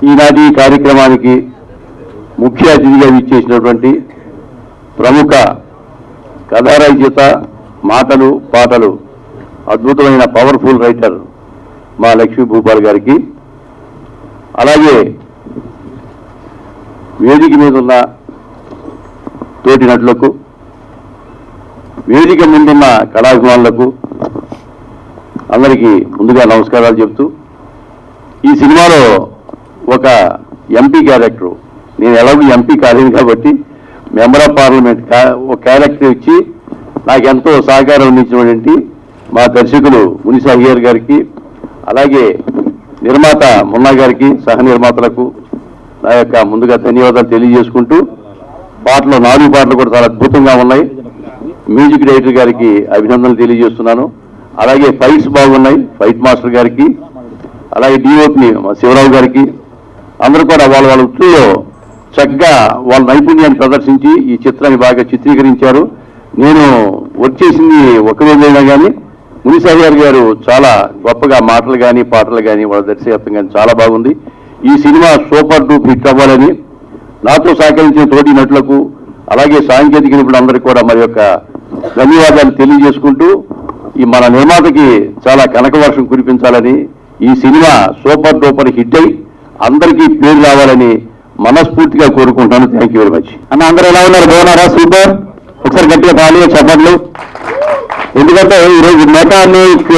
ఈనాటి కార్యక్రమానికి ముఖ్య అతిథిగా ఇచ్చేసినటువంటి ప్రముఖ కథా రచయిత, మాటలు పాటలు అద్భుతమైన పవర్ఫుల్ రైటర్ మా లక్ష్మీ భూపాల్ గారికి, అలాగే వేదిక మీద ఉన్న తోటి నటులకు, వేదిక ముందున్న కళాభిమానులకు అందరికీ ముందుగా నమస్కారాలు చెప్తూ, ఈ సినిమాలో ఒక ఎంపీ క్యారెక్టరు, నేను ఎలాగో ఎంపీ కాలేదు కాబట్టి మెంబర్ ఆఫ్ పార్లమెంట్ ఒక క్యారెక్టర్ ఇచ్చి నాకు ఎంతో సహకారం అందించినటువంటి మా దర్శకులు మునిసి అయ్యర్ గారికి, అలాగే నిర్మాత మున్నా గారికి, సహ నిర్మాతలకు నా యొక్క ముందుగా ధన్యవాదాలు తెలియజేసుకుంటూ, పాటలు 4 పాటలు కూడా చాలా అద్భుతంగా ఉన్నాయి. మ్యూజిక్ డైరెక్టర్ గారికి అభినందనలు తెలియజేస్తున్నాను. అలాగే ఫైట్స్ బాగున్నాయి, ఫైట్ మాస్టర్ గారికి, అలాగే డిఓపి శివరావు గారికి, అందరూ కూడా వాళ్ళ వృత్తిలో చక్కగా వాళ్ళ నైపుణ్యాన్ని ప్రదర్శించి ఈ చిత్రాన్ని బాగా చిత్రీకరించారు. నేను వర్క్ చేసింది ఒక రోజైనా కానీ మునిసాగర్ గారు చాలా గొప్పగా మాటలు కానీ పాటలు కానీ వాళ్ళ దర్శకత్వం కానీ చాలా బాగుంది. ఈ సినిమా సూపర్ డూప్ హిట్ అవ్వాలని నాతో సహకరించిన తోటి నటులకు, అలాగే సాంకేతిక నిపుణులందరికీ కూడా మరి యొక్క ధన్యవాదాలు తెలియజేసుకుంటూ, ఈ మన నిర్మాతకి చాలా కనక వర్షం కురిపించాలని, ఈ సినిమా సూపర్ డూపర్ హిట్ అయి అందరికీ పేరు రావాలని మనస్ఫూర్తిగా కోరుకుంటాను. Thank you very much. అన్న అందరూ ఎలా ఉన్నారు? బాగున్నారా? సూపర్. ఒకసారి గట్టిగా ఖాళీగా చెప్పట్లు. ఎందుకంటే ఈరోజు మెకానిక్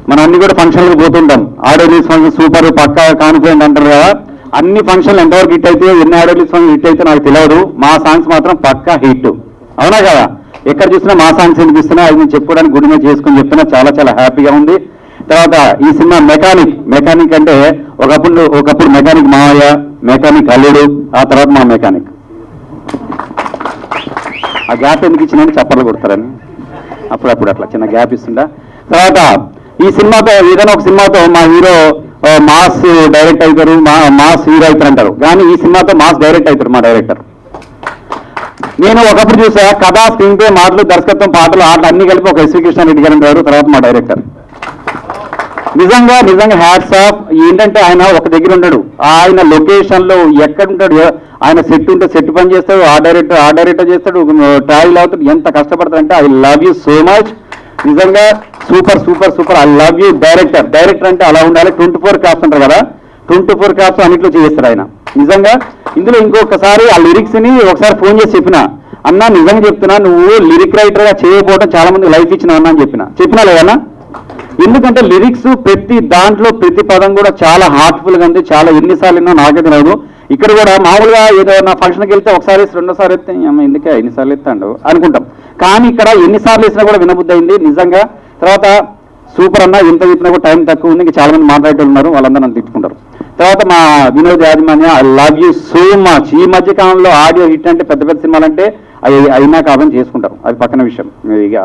మనం అన్ని కూడా ఫంక్షన్లకు పోతుంటాం. ఆడియో రిలీజ్ ఫంక్షన్ సూపర్ పక్కా కాన్ఫిడెంట్ అంటారు కదా. అన్ని ఫంక్షన్లు ఎంతవరకు హిట్ అయితే, ఎన్ని ఆడియో రిలీజ్ ఫంక్షన్ హిట్ అయితే నాకు తెలియదు. మా సాంగ్స్ మాత్రం పక్కా హిట్. అవునా కదా? ఎక్కడ చూసినా మా సాంగ్స్ వినిపిస్తున్నా, అది నేను చెప్పుకోవడానికి గుడి మీద చేసుకొని చెప్తున్నా. చాలా చాలా హ్యాపీగా ఉంది. తర్వాత ఈ సినిమా మెకానిక్ అంటే ఒకప్పుడు మెకానిక్ మావయ్య, మెకానిక్ అల్లుడు, ఆ తర్వాత మా మెకానిక్. ఆ గ్యాప్ ఎందుకు ఇచ్చినా చప్పట్లు కొడతారని అప్పుడప్పుడు అట్లా చిన్న గ్యాప్ ఇస్తుందా. తర్వాత ఈ సినిమాతో ఏదైనా ఒక సినిమాతో మా హీరో మాస్ డైరెక్ట్ అవుతారు, మాస్ హీరో అవుతారు అంటారు. కానీ ఈ సినిమాతో మాస్ డైరెక్ట్ అవుతారు మా డైరెక్టర్. నేను ఒకప్పుడు చూసా కథ, స్క్రీన్ ప్లే, మాటలు, దర్శకత్వం, పాటలు, ఆటలు అన్ని కలిపి ఒక ఎస్వి కృష్ణారెడ్డి గారు గారు, తర్వాత మా డైరెక్టర్. నిజంగా హ్యాట్స్ ఆఫ్. ఏంటంటే ఆయన ఒక దగ్గర ఉండడు, ఆయన లొకేషన్లో ఎక్కడ ఉంటాడు. ఆయన సెట్ ఉంటే సెట్ పని చేస్తాడు, ఆ డైరెక్టర్ చేస్తాడు, ట్రావెల్ అవుతాడు. ఎంత కష్టపడతాడంటే I love you so much. నిజంగా super. I love you director అంటే అలా ఉండాలి. 24 క్రాఫ్ట్స్ అంటారు కదా, 24 క్రాఫ్ట్స్ అన్నింటిలో చేస్తాడు ఆయన. నిజంగా ఇందులో ఇంకొకసారి ఆ లిరిక్స్ ని ఒకసారి ఫోన్ చేసి చెప్పిన, అన్నా నిజంగా చెప్తున్నా, నువ్వు లిరిక్ రైటర్ గా చేయకపోవడం చాలా మంది లైఫ్ ఇచ్చినావు అన్నా అని చెప్పినా లేదన్నా. ఎందుకంటే లిరిక్స్ ప్రతి దాంట్లో ప్రతి పదం కూడా చాలా హార్ట్ఫుల్ గా ఉంది. చాలా ఎన్నిసార్లు విన్నా నాకే తెలియదు. ఇక్కడ కూడా మామూలుగా ఏదో నా ఫంక్షన్కి వెళ్తే ఒకసారి 2సారి ఎత్తే ఎందుకే ఎన్నిసార్లు ఎత్తాడు అనుకుంటాం. కానీ ఇక్కడ ఎన్నిసార్లు వేసినా కూడా వినబుద్ధి అయింది నిజంగా. తర్వాత సూపర్ అన్న, ఎంత చెప్పినా కూడా టైం తక్కువ ఉంది. ఇంకా చాలా మంది మాట్లాడేటోళ్ళు ఉన్నారు, వాళ్ళందరూ నన్ను తిట్టుకుంటారు. తర్వాత మా వినోద్ యాజమాన్య, I love you so much. ఈ మధ్య కాలంలో ఆడియో హిట్ అంటే పెద్ద సినిమాలు అంటే అవి అయినా కాదని చేసుకుంటారు, అది పక్కన విషయం. ఇక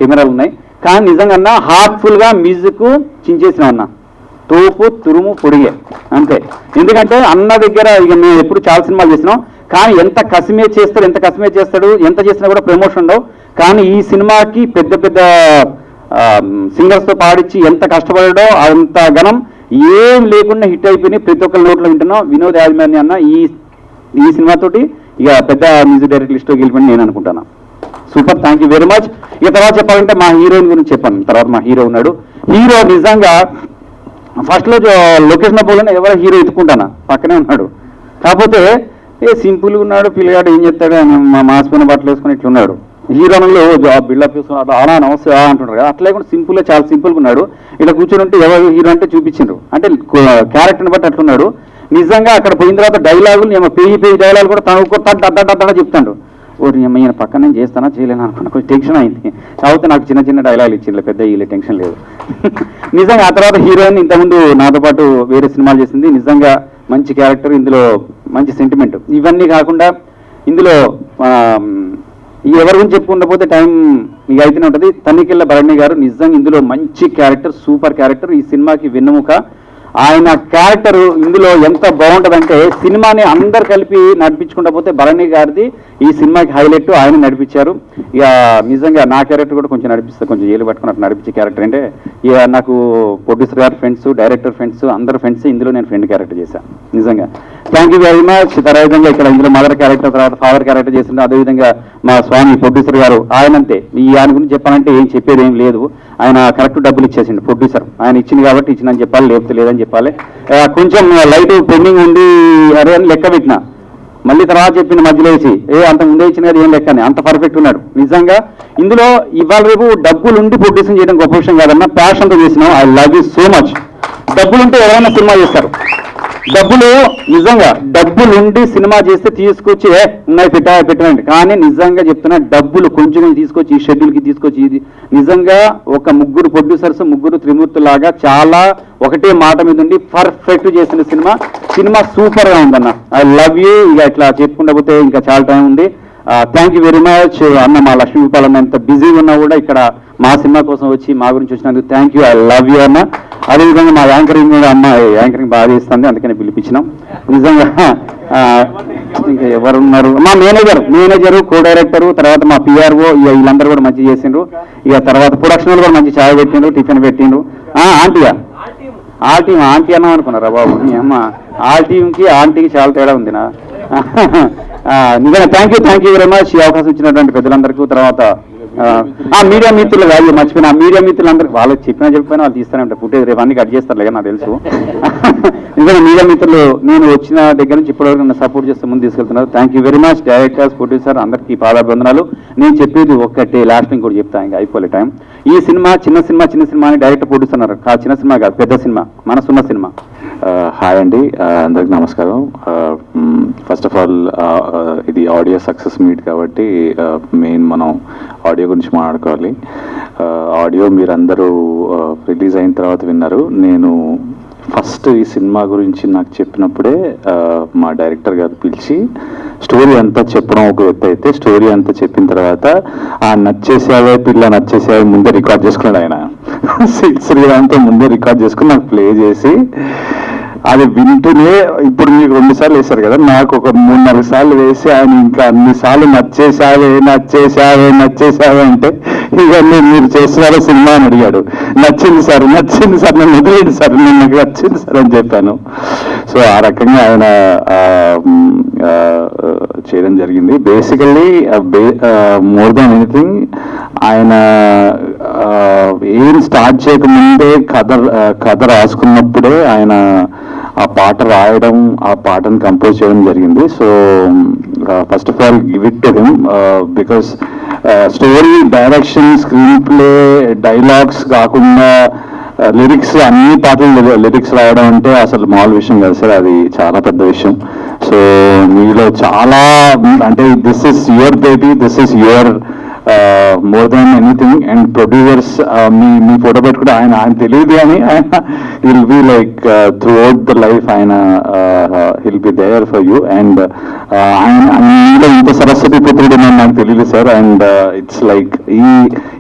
కెమెరాలు ఉన్నాయి. కానీ నిజంగా హార్ట్ఫుల్ గా మ్యూజిక్ చించేసిన అన్న, తోపు తురుము పొడిగే అంతే. ఎందుకంటే అన్న దగ్గర ఇక మేము ఎప్పుడు చాలా సినిమాలు చేసినాం, కానీ ఎంత కసిమే చేస్తాడు, ఎంత చేసినా కూడా ప్రమోషన్ ఉండవు. కానీ ఈ సినిమాకి పెద్ద సింగర్స్ తో పాడించి ఎంత కష్టపడడో అంత ఘనం ఏం లేకుండా హిట్ అయిపోయినాయి. ప్రతి ఒక్కరి నోట్లో వింటున్నాం. వినోద్ యాజమాన్య అన్న ఈ సినిమాతోటి ఇక పెద్ద మ్యూజిక్ డైరెక్టర్ లిస్ట్లోకి వెళ్ళిపోయి నేను అనుకుంటున్నా. Super, thank you very much. ఇక తర్వాత చెప్పాలంటే మా హీరోయిన్ గురించి చెప్పాను. తర్వాత మా హీరో ఉన్నాడు. హీరో నిజంగా ఫస్ట్ లో లొకేషన్ పోలేని ఎవరో హీరో ఎత్తుకుంటానా, పక్కనే ఉన్నాడు. కాకపోతే సింపుల్గా ఉన్నాడు పిల్లగాడు, ఏం చెప్తాడు, మా మాసిపోయిన బట్టలు వేసుకుని ఇట్లున్నాడు. హీరోలో బిల్డప్ వేసుకున్నాడు, అలా నమస్తే అంటున్నారు కదా, అట్లా కూడా సింపుల్గా చాలా సింపుల్గా ఉన్నాడు. ఇలా కూర్చొని ఉంటే ఎవరు హీరో అంటే చూపించిండ్రు, అంటే క్యారెక్టర్ని బట్టి అట్లున్నాడు. నిజంగా అక్కడ పోయిన తర్వాత డైలాగులు పేజీ డైలాగులు కూడా తను చెప్తాడు. ఈయన పక్కన నేను చేస్తానా చేయలేను అనుకున్నా, కొంచెం టెన్షన్ అయింది. కాకపోతే నాకు చిన్న డైలాగులు ఇచ్చింది, పెద్ద వీళ్ళే టెన్షన్ లేదు. నిజంగా ఆ తర్వాత హీరోయిన్ ఇంతకుముందు నాతో పాటు వేరే సినిమాలు చేసింది. నిజంగా మంచి క్యారెక్టర్, ఇందులో మంచి సెంటిమెంట్. ఇవన్నీ కాకుండా ఇందులో ఎవరి గురించి చెప్పుకుంటపోతే టైం మీకు అయితేనే ఉంటుంది. తనికెళ్ళ భరణి గారు నిజంగా ఇందులో మంచి క్యారెక్టర్, సూపర్ క్యారెక్టర్. ఈ సినిమాకి వెన్నెముక. ఆయన క్యారెక్టర్ ఇందులో ఎంత బాగుంటుందంటే సినిమాని అందరు కలిపి నడిపించుకుంటా పోతే భరణి గారిది ఈ సినిమాకి హైలైట్ ఆయన నడిపించారు. ఇక నిజంగా నా క్యారెక్టర్ కూడా కొంచెం నడిపిస్తారు, కొంచెం ఏలు పట్టుకున్నట్టు నడిపించే క్యారెక్టర్ అంటే ఇక నాకు ప్రొడ్యూసర్ గారు ఫ్రెండ్స్, డైరెక్టర్ ఫ్రెండ్స్, అందరు ఫ్రెండ్స్, ఇందులో నేను ఫ్రెండ్ క్యారెక్టర్ చేశాను. నిజంగా థ్యాంక్ యూ వెరీ మచ్. విధంగా ఇక్కడ ఇందులో మదర్ క్యారెక్టర్, తర్వాత ఫాదర్ క్యారెక్టర్ చేసిండు. అదేవిధంగా మా స్వామి ప్రొడ్యూసర్ గారు ఆయనంతే, ఈ ఆయన గురించి చెప్పాలంటే ఏం చెప్పేది ఏం లేదు. ఆయన కరెక్ట్ డబ్బులు ఇచ్చేసిండు ప్రొడ్యూసర్, ఆయన ఇచ్చింది కాబట్టి ఇచ్చిందని చెప్పాలి, లేకపోతే లేదని చెప్పాలి. కొంచెం లైట్ పెండింగ్ ఉండి అరే అని లెక్క పెట్టిన, మళ్ళీ తర్వాత చెప్పిన మధ్యలో వేసి అంత ముందే ఇచ్చిన కదా ఏం లెక్కని, అంత పర్ఫెక్ట్ ఉన్నాడు. నిజంగా ఇందులో ఇవాళ రేపు డబ్బులు ఉండి ప్రొడ్యూసింగ్ చేయడం గొప్ప విషయం కాదన్నా, ప్యాషన్తో చేసినాం. I love you so much. డబ్బులుంటే ఎవరైనా సినిమా చేస్తారు, డబ్బులు నిజంగా డబ్బులుండి సినిమా చేస్తే తీసుకొచ్చి ఉన్నాయి పెట్టండి. కానీ నిజంగా చెప్తున్నా, డబ్బులు కొంచెం తీసుకొచ్చి ఈ షెడ్యూల్కి తీసుకొచ్చి ఇది నిజంగా ఒక ముగ్గురు ప్రొడ్యూసర్స్, ముగ్గురు త్రిమూర్తులాగా చాలా ఒకటే మాట మీద ఉండి పర్ఫెక్ట్ చేసిన సినిమా సూపర్గా ఉందన్న. I love you. ఇక ఇట్లా చెప్పుకుంటా పోతే ఇంకా చాలా టైం ఉంది. థ్యాంక్ యూ వెరీ మచ్ అన్న. మా లక్ష్మీపాల్ అన్న ఎంత బిజీగా ఉన్నా కూడా ఇక్కడ మా సినిమా కోసం వచ్చి మా గురించి వచ్చినందుకు thank you. I love you అన్న. అదేవిధంగా మా యాంకరింగ్ కూడా అమ్మ యాంకరింగ్ బాగా చేస్తుంది, అందుకని పిలిపించినాం. నిజంగా ఇంకా ఎవరున్నారు, మా మేనేజరు, కో డైరెక్టరు, తర్వాత మా పిఆర్ఓ, ఇక వీళ్ళందరూ కూడా మంచి చేసిండ్రు. ఇక తర్వాత ప్రొడక్షన్ కూడా మంచి ఛాయ్ పెట్టిండ్రు, టిఫిన్ పెట్టిండ్రు. ఆంటీయా ఆంటీ అన్నాం అనుకున్నారా బాబు? అమ్మ ఆ టీంకి ఆంటీకి చాలా తేడా ఉంది నా. నిజంగా థ్యాంక్ యూ వెరీ మచ్ ఈ అవకాశం ఇచ్చినటువంటి పెద్దలందరికీ. తర్వాత మీడియా మిత్రులు కాదు మర్చిపోయినా, మీడియా మిత్రులందరికీ వాళ్ళకి చెప్పినా వాళ్ళు తీస్తూనే ఉంటారు, ఫుటేజ్ రేపు అన్ని కట్ చేస్తారు నాకు తెలుసు. నిజంగా మీడియా మిత్రులు నేను వచ్చిన దగ్గర నుంచి ఇప్పటివరకు నన్ను సపోర్ట్ చేస్తే ముందు తీసుకెళ్తున్నారు. Thank you very much. Directors, producer అందరికీ పాదాభివందనాలు. నేను చెప్పేది ఒక్కటే, లాస్ట్ కూడా చెప్తాను, ఇంకా అయిపోలే టైం. ఈ సినిమా చిన్న సినిమా అని డైరెక్టర్ ప్రొడ్యూసర్ అన్నారు. చిన్న సినిమా కాదు, పెద్ద సినిమా, మనసున్న సినిమా. హాయ్ అండి, అందరికి నమస్కారం. ఫస్ట్ ఆఫ్ ఆల్ ఇది ఆడియో సక్సెస్ మీట్ కాబట్టి మెయిన్ మనం ఆడియో గురించి మాట్లాడుకోవాలి. ఆడియో మీరందరూ రిలీజ్ అయిన తర్వాత విన్నారు. నేను ఫస్ట్ ఈ సినిమా గురించి నాకు చెప్పినప్పుడే మా డైరెక్టర్ గారు పిలిచి స్టోరీ అంతా చెప్పడం ఒక ఎత్తు అయితే, స్టోరీ అంతా చెప్పిన తర్వాత నచ్చేసావే పిల్ల నచ్చేసావే ముందే రికార్డ్ చేసుకున్నాడు ఆయన. శ్రీరామ్తో ముందే రికార్డ్ చేసుకుని నాకు ప్లే చేసి అది వింటూనే, ఇప్పుడు మీకు 2 సార్లు వేశారు కదా, నాకు ఒక 3-4 సార్లు వేసి ఆయన ఇంకా అన్నిసార్లు నచ్చేసావే అంటే ఇవన్నీ మీరు చేస్తున్నారో సినిమా అని అడిగాడు. నచ్చింది సార్ నన్ను వదిలేండి సార్, నాకు నచ్చింది సార్ అని చెప్పాను. సో ఆ రకంగా ఆయన చేయడం జరిగింది. బేసికల్లీ మోర్ దాన్ ఎనీథింగ్ ఆయన ఏం స్టార్ట్ చేయకముందే కథ రాసుకున్నప్పుడే ఆయన ఆ పాట రాయడం, ఆ పాటను కంపోజ్ చేయడం జరిగింది. So first of all give it to him, because story, direction, screen play, dialogues కాకుండా లిరిక్స్, అన్ని పాటలు లిరిక్స్ రాయడం అంటే అసలు మామూలు విషయం కాదు సార్, అది చాలా పెద్ద విషయం. సో మీలో చాలా అంటే this is your baby, this is your more than anything. And producers మీ ఫోటో పెట్టుకుంటే ఆయన తెలియదు కానీ ఆయన will be like throughout the life ఆయన will be there for you. And ఆయన ఇంత సరస్వతి పుత్రుడు నాకు తెలియదు సార్. అండ్ ఇట్స్ లైక్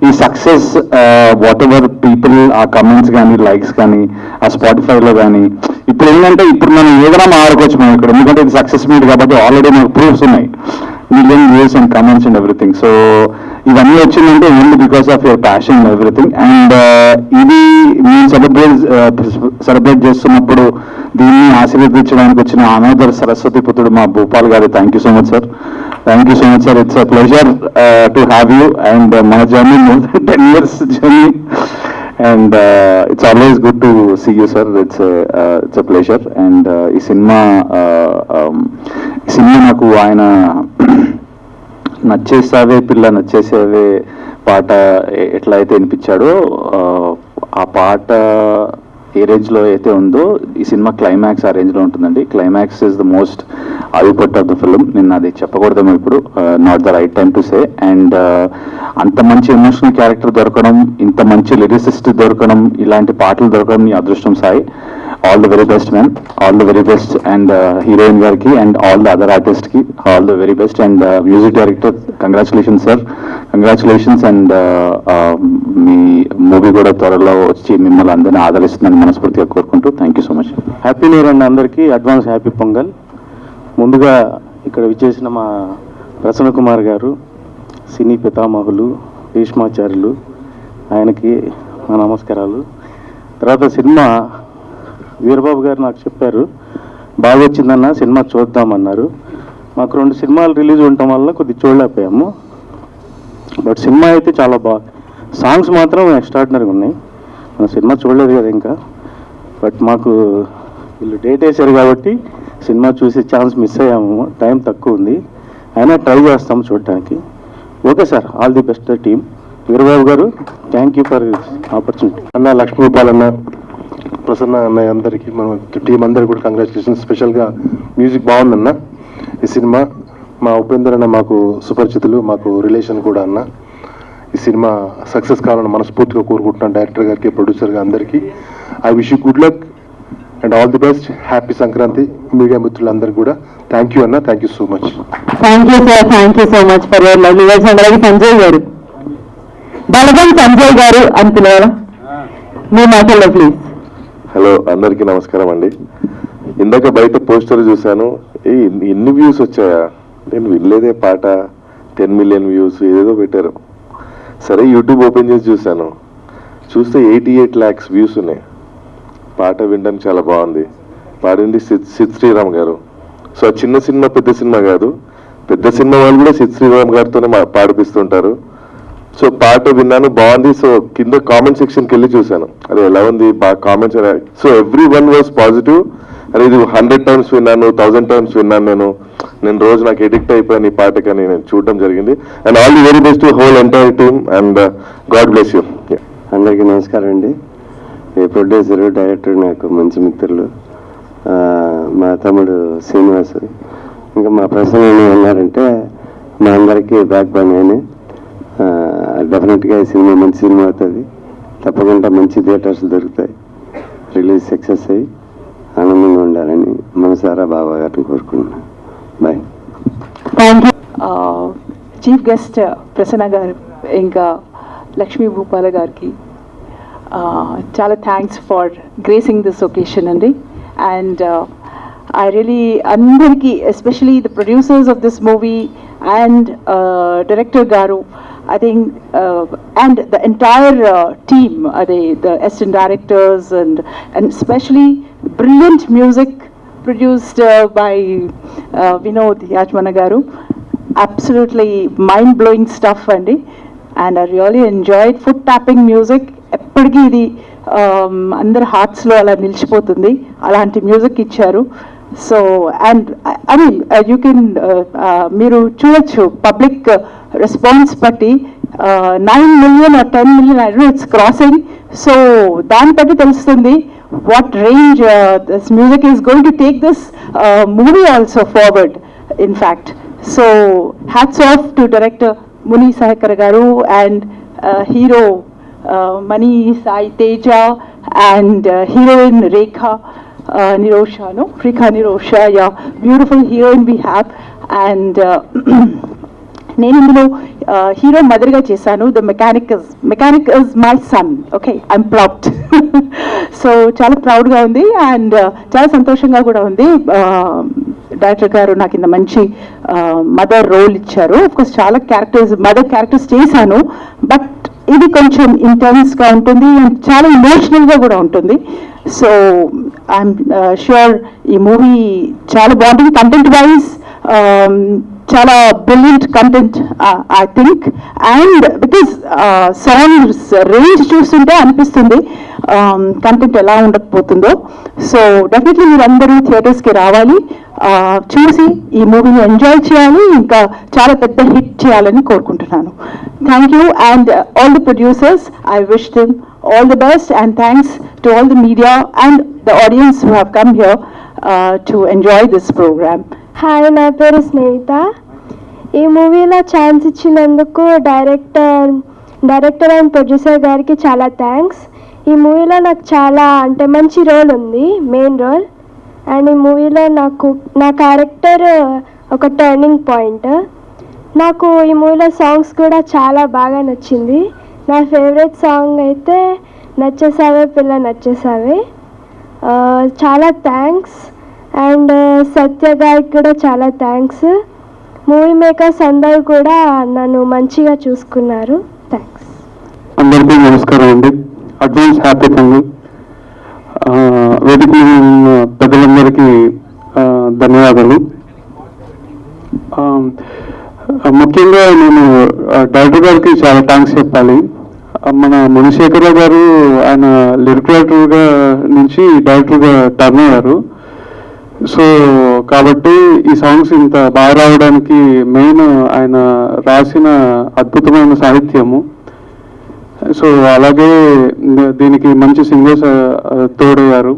ఈ సక్సెస్ వాట్ ఎవర్ పీపుల్ ఆ కమెంట్స్ కానీ, లైక్స్ కానీ, ఆ స్పాటిఫైలో కానీ, ఇప్పుడు ఏంటంటే ఇప్పుడు మనం ఏదైనా మాట్లాడుకోవచ్చు మనం ఇక్కడ, ఎందుకంటే ఇది సక్సెస్ మీట్ కాబట్టి ఆల్రెడీ మనకు ప్రూఫ్స్ ఉన్నాయి, million views and comments and everything. So ఇవన్నీ వచ్చిందంటే only because of your passion and everything. And ఇది మేము సెలబ్రేట్ చేస్తున్నప్పుడు దీన్ని ఆశీర్వదించడానికి వచ్చిన అనదర్ సరస్వతి పుత్రుడు మా భూపాల్ గారు. Thank you so much sir, it's a pleasure to have you. And మన journey more then 10 years journey, and it's always good to see you sir. It's a pleasure. And ఈ cinema నాకు ఆయన నచ్చేసావే పిల్ల నచ్చేసావే పాట ఎట్లా అయితే వినిపించాడో, ఆ పాట ఏ రేంజ్లో అయితే ఉందో ఈ సినిమా క్లైమాక్స్ ఆ రేంజ్లో ఉంటుందండి. క్లైమాక్స్ ఇస్ ద మోస్ట్ ఆల్యూపట్ ఆఫ్ ద ఫిల్మ్. నిన్న అది చెప్పకూడదేమో ఇప్పుడు, not the right time to say. And అంత మంచి ఎమోషనల్ క్యారెక్టర్ దొరకడం, ఇంత మంచి లిరిసిస్ట్ దొరకడం, ఇలాంటి పాటలు దొరకడం మీ అదృష్టం Sai. All the very best man, all the very best. And heroine గారికి అండ్ ఆల్ ద అదర్ ఆర్టిస్ట్కి all the very best. And music director congratulations sir, congratulations. And మీ మూవీ కూడా త్వరలో వచ్చి మిమ్మల్ని అందరినీ ఆదరిస్తుందని మనస్ఫూర్తిగా కోరుకుంటూ thank you so much. Happy new year అండి అందరికీ. Advance happy Pongal. ముందుగా ఇక్కడ విచ్చేసిన మా ప్రసన్న కుమార్ గారు, సినీ పితామహులు, భీష్మాచార్యులు, ఆయనకి మా నమస్కారాలు. తర్వాత సినిమా వీరబాబు గారు నాకు చెప్పారు, బాగా వచ్చిందన్న సినిమా చూద్దామన్నారు. మాకు 2 సినిమాలు రిలీజ్ ఉండటం వల్ల కొద్ది చూడలేకపోయాము. బట్ సినిమా అయితే చాలా బాగా, సాంగ్స్ మాత్రం ఎక్స్ట్రాడినరీగా ఉన్నాయి. మన సినిమా చూడలేదు కదా ఇంకా, బట్ మాకు వీళ్ళు డేట్ వేశారు కాబట్టి సినిమా చూసే ఛాన్స్ మిస్ అయ్యాము. టైం తక్కువ ఉంది, అయినా ట్రై చేస్తాము చూడటానికి. Okay sir, all the best team. Veerababu గారు, థ్యాంక్ యూ ఫర్ ఆపర్చునిటీ. అన్న లక్ష్మీపాలన్న, ప్రసన్న అన్నయ్య అందరికీ, మన టీం అందరికీ కూడా కంగ్రాచులేషన్. స్పెషల్గా మ్యూజిక్ బాగుందన్న ఈ సినిమా. మా ఉపేందర్ అన్న మాకు సుపరిచితులు, మాకు రిలేషన్ కూడా అన్న. ఈ సినిమా సక్సెస్ కావాలని మనస్ఫూర్తిగా కోరుకుంటున్నాను డైరెక్టర్ గారికి, ప్రొడ్యూసర్గా అందరికీ. I wish you good luck and all the best. Happy Sankranti media మిత్రులందరికీ కూడా. థ్యాంక్ యూ అన్న, thank you so much. Thank you sir, thank you so much for your lovely words. అలాగే సంజయ్ గారు, బలగం సంజయ్ గారు అంటున్నారా, మీ మాటల్లో ప్లీజ్. హలో, అందరికీ నమస్కారం అండి. ఇందాక బయట పోస్టర్ చూశాను, ఎన్ని వ్యూస్ వచ్చాయా, నేను వినలేదే పాట. 10 million వ్యూస్ ఏదేదో పెట్టారు. సరే యూట్యూబ్ ఓపెన్ చేసి చూశాను, చూస్తే 88 lakhs వ్యూస్ ఉన్నాయి. పాట వినడానికి చాలా బాగుంది. పాడింది సిద్ శ్రీరామ్ గారు. సో ఆ చిన్న సినిమా పెద్ద సినిమా కాదు, పెద్ద సినిమా వాళ్ళు కూడా సిద్ శ్రీరామ్ గారితోనే పాడిపిస్తుంటారు. సో పాట విన్నాను, బాగుంది. సో కింద కామెంట్ సెక్షన్కి వెళ్ళి చూశాను, అరే ఎలా ఉంది, బాగా comments. So every one was positive. అరే ఇది 100 times విన్నాను, 1000 times విన్నాను. నేను రోజు నాకు ఎడిక్ట్ అయిపోయాను ఈ పాటకని నేను చూడడం జరిగింది. And all the very best to whole entire team and God bless you. అందరికీ నమస్కారం అండి. ఈ ప్రొడ్యూసరు, డైరెక్టర్ నాకు మంచి మిత్రులు, మా తమ్ముడు శ్రీనివాస్, ఇంకా మా ప్రసన్న ఉన్నారంటే మా అందరికీ బ్యాక్ బోన్. అని డెఫినెట్గా ఈ సినిమా మంచి సినిమా అవుతుంది. తప్పకుండా మంచి థియేటర్స్ దొరుకుతాయి, రిలీజ్ సక్సెస్ అయ్యి ఆనందంగా ఉండాలని మనసారా బాబా గారిని కోరుకుంటున్నాను. Bye. Thank you. Chief guest Prasanna గారు, ఇంకా లక్ష్మీ భూపాల గారికి చాలా thanks for gracing this occasion అండి. అండ్ I really, అందరికీ, especially the producers of this movie and director Garu, I think, and the entire team, the assistant directors and especially brilliant music produced by Vinod Yajmana Garu. Absolutely mind-blowing stuff అండి. And I really enjoyed foot tapping music. ఎప్పటికీ ఇది అందరి హార్ట్స్లో అలా నిలిచిపోతుంది, అలాంటి music ఇచ్చారు. So and I mean you can, మీరు చూడొచ్చు పబ్లిక్ రెస్పాన్స్ బట్టి 9 million or 10 million, I don't know, it's crossing. So దాన్ని బట్టి తెలుస్తుంది what range this music is going to take this movie also forward, in fact. So hats off to director Muni Sahakar Garu and hero Mani Sai Teja and heroine Rekha Nirosha, no? Rekha Nirosha, yeah, beautiful heroine we have. And నేను ఇందులో hero మదర్గా చేశాను. The mechanic is my son. Okay, I'm proud. So చాలా ప్రౌడ్గా ఉంది and చాలా సంతోషంగా కూడా ఉంది. డైరెక్టర్ గారు నాకు ఇంత మంచి మదర్ రోల్ ఇచ్చారు. ఆఫ్కోర్స్ చాలా మదర్ క్యారెక్టర్స్ చేశాను, బట్ ఇది కొంచెం ఇంటెన్స్గా ఉంటుంది అండ్ చాలా ఇమోషనల్గా కూడా ఉంటుంది. సో ఐఎమ్ ష్యూర్ ఈ మూవీ చాలా బాగుంటుంది. కంటెంట్ వైజ్ చాలా brilliant content I think. And because songs range చూస్తుంటే అనిపిస్తుంది కంటెంట్ ఎలా ఉండకపోతుందో. సో డెఫినెట్లీ మీరు అందరూ థియేటర్స్కి రావాలి, చూసి ఈ మూవీని ఎంజాయ్ చేయాలి, ఇంకా చాలా పెద్ద హిట్ చేయాలని కోరుకుంటున్నాను. Thank you. And all the producers, I wish them all the best, and thanks to all the media and the audience who have come here to enjoy this program. Hi, నా పేరు స్నేహిత. ఈ మూవీలో chance ఇచ్చినందుకు director and producer గారికి చాలా thanks. ఈ మూవీలో నాకు చాలా అంటే మంచి రోల్ ఉంది, మెయిన్ రోల్. అండ్ ఈ మూవీలో నా క్యారెక్టర్ ఒక టర్నింగ్ పాయింట్. నాకు ఈ మూవీలో సాంగ్స్ కూడా చాలా బాగా నచ్చింది. నా ఫేవరెట్ సాంగ్ అయితే నచ్చేసావే పిల్ల నచ్చేసావే. చాలా థ్యాంక్స్. అండ్ సత్య గారికి కూడా చాలా థ్యాంక్స్. మూవీ మేకర్స్ అందరూ కూడా నన్ను మంచిగా చూసుకున్నారు. థ్యాంక్స్. అందరికీ నమస్కారం అండి. Advance happy pongal. వేదిక మీద ఉన్న పెద్దలందరికీ ధన్యవాదాలు. ముఖ్యంగా నేను డైరెక్టర్ గారికి చాలా థ్యాంక్స్ చెప్పాలి. మన మణిశేఖరరావు గారు ఆయన లిరిక్ రైటర్గా నుంచి డైరెక్టర్గా టర్న్ అయ్యారు. సో కాబట్టి ఈ సాంగ్స్ ఇంత బాగా రావడానికి మెయిన్ ఆయన రాసిన అద్భుతమైన సాహిత్యము. సో అలాగే దీనికి మంచి సింగర్స్ తోడయ్యారు.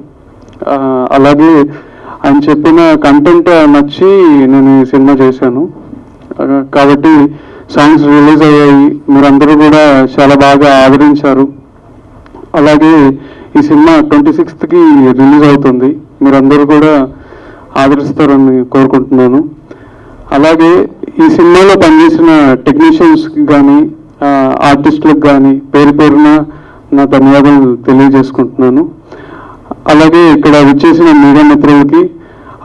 అలాగే ఆయన చెప్పిన కంటెంట్ నచ్చి నేను ఈ సినిమా చేశాను. కాబట్టి సాంగ్స్ రిలీజ్ అయ్యాయి, మీరందరూ కూడా చాలా బాగా ఆదరించారు. అలాగే ఈ సినిమా 26కి రిలీజ్ అవుతుంది, మీరందరూ కూడా ఆదరిస్తారని కోరుకుంటున్నాను. అలాగే ఈ సినిమాలో పనిచేసిన టెక్నీషియన్స్కి కానీ ఆర్టిస్టులకు కానీ పేరు పేరున నా ధన్యవాదాలు తెలియజేసుకుంటున్నాను. అలాగే ఇక్కడ విచ్చేసిన మీడియా మిత్రులకి,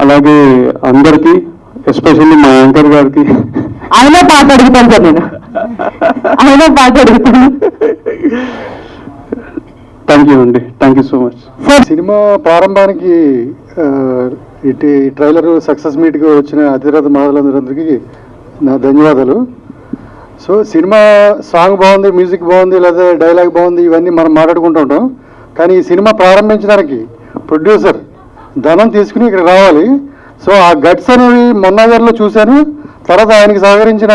అలాగే అందరికీ, ఎస్పెషల్లీ మా యాంకర్ గారికి. ఆయన పాట అడుగుతాను సార్, నేను ఆయన పాట అడుగుతాను. థ్యాంక్ యూ అండి, thank you so much. Cinema ప్రారంభానికి ఇటు ట్రైలర్ సక్సెస్ మీట్కి వచ్చిన అతిరథ మహిళలందరికీ నా ధన్యవాదాలు. సో సినిమా సాంగ్ బాగుంది, మ్యూజిక్ బాగుంది, లేదా డైలాగ్ బాగుంది, ఇవన్నీ మనం మాట్లాడుకుంటూ ఉంటాం. కానీ ఈ సినిమా ప్రారంభించడానికి ప్రొడ్యూసర్ ధనం తీసుకుని ఇక్కడ రావాలి. సో ఆ గట్స్ అనేవి మొన్నగారిలో చూశాను. తర్వాత ఆయనకి సహకరించిన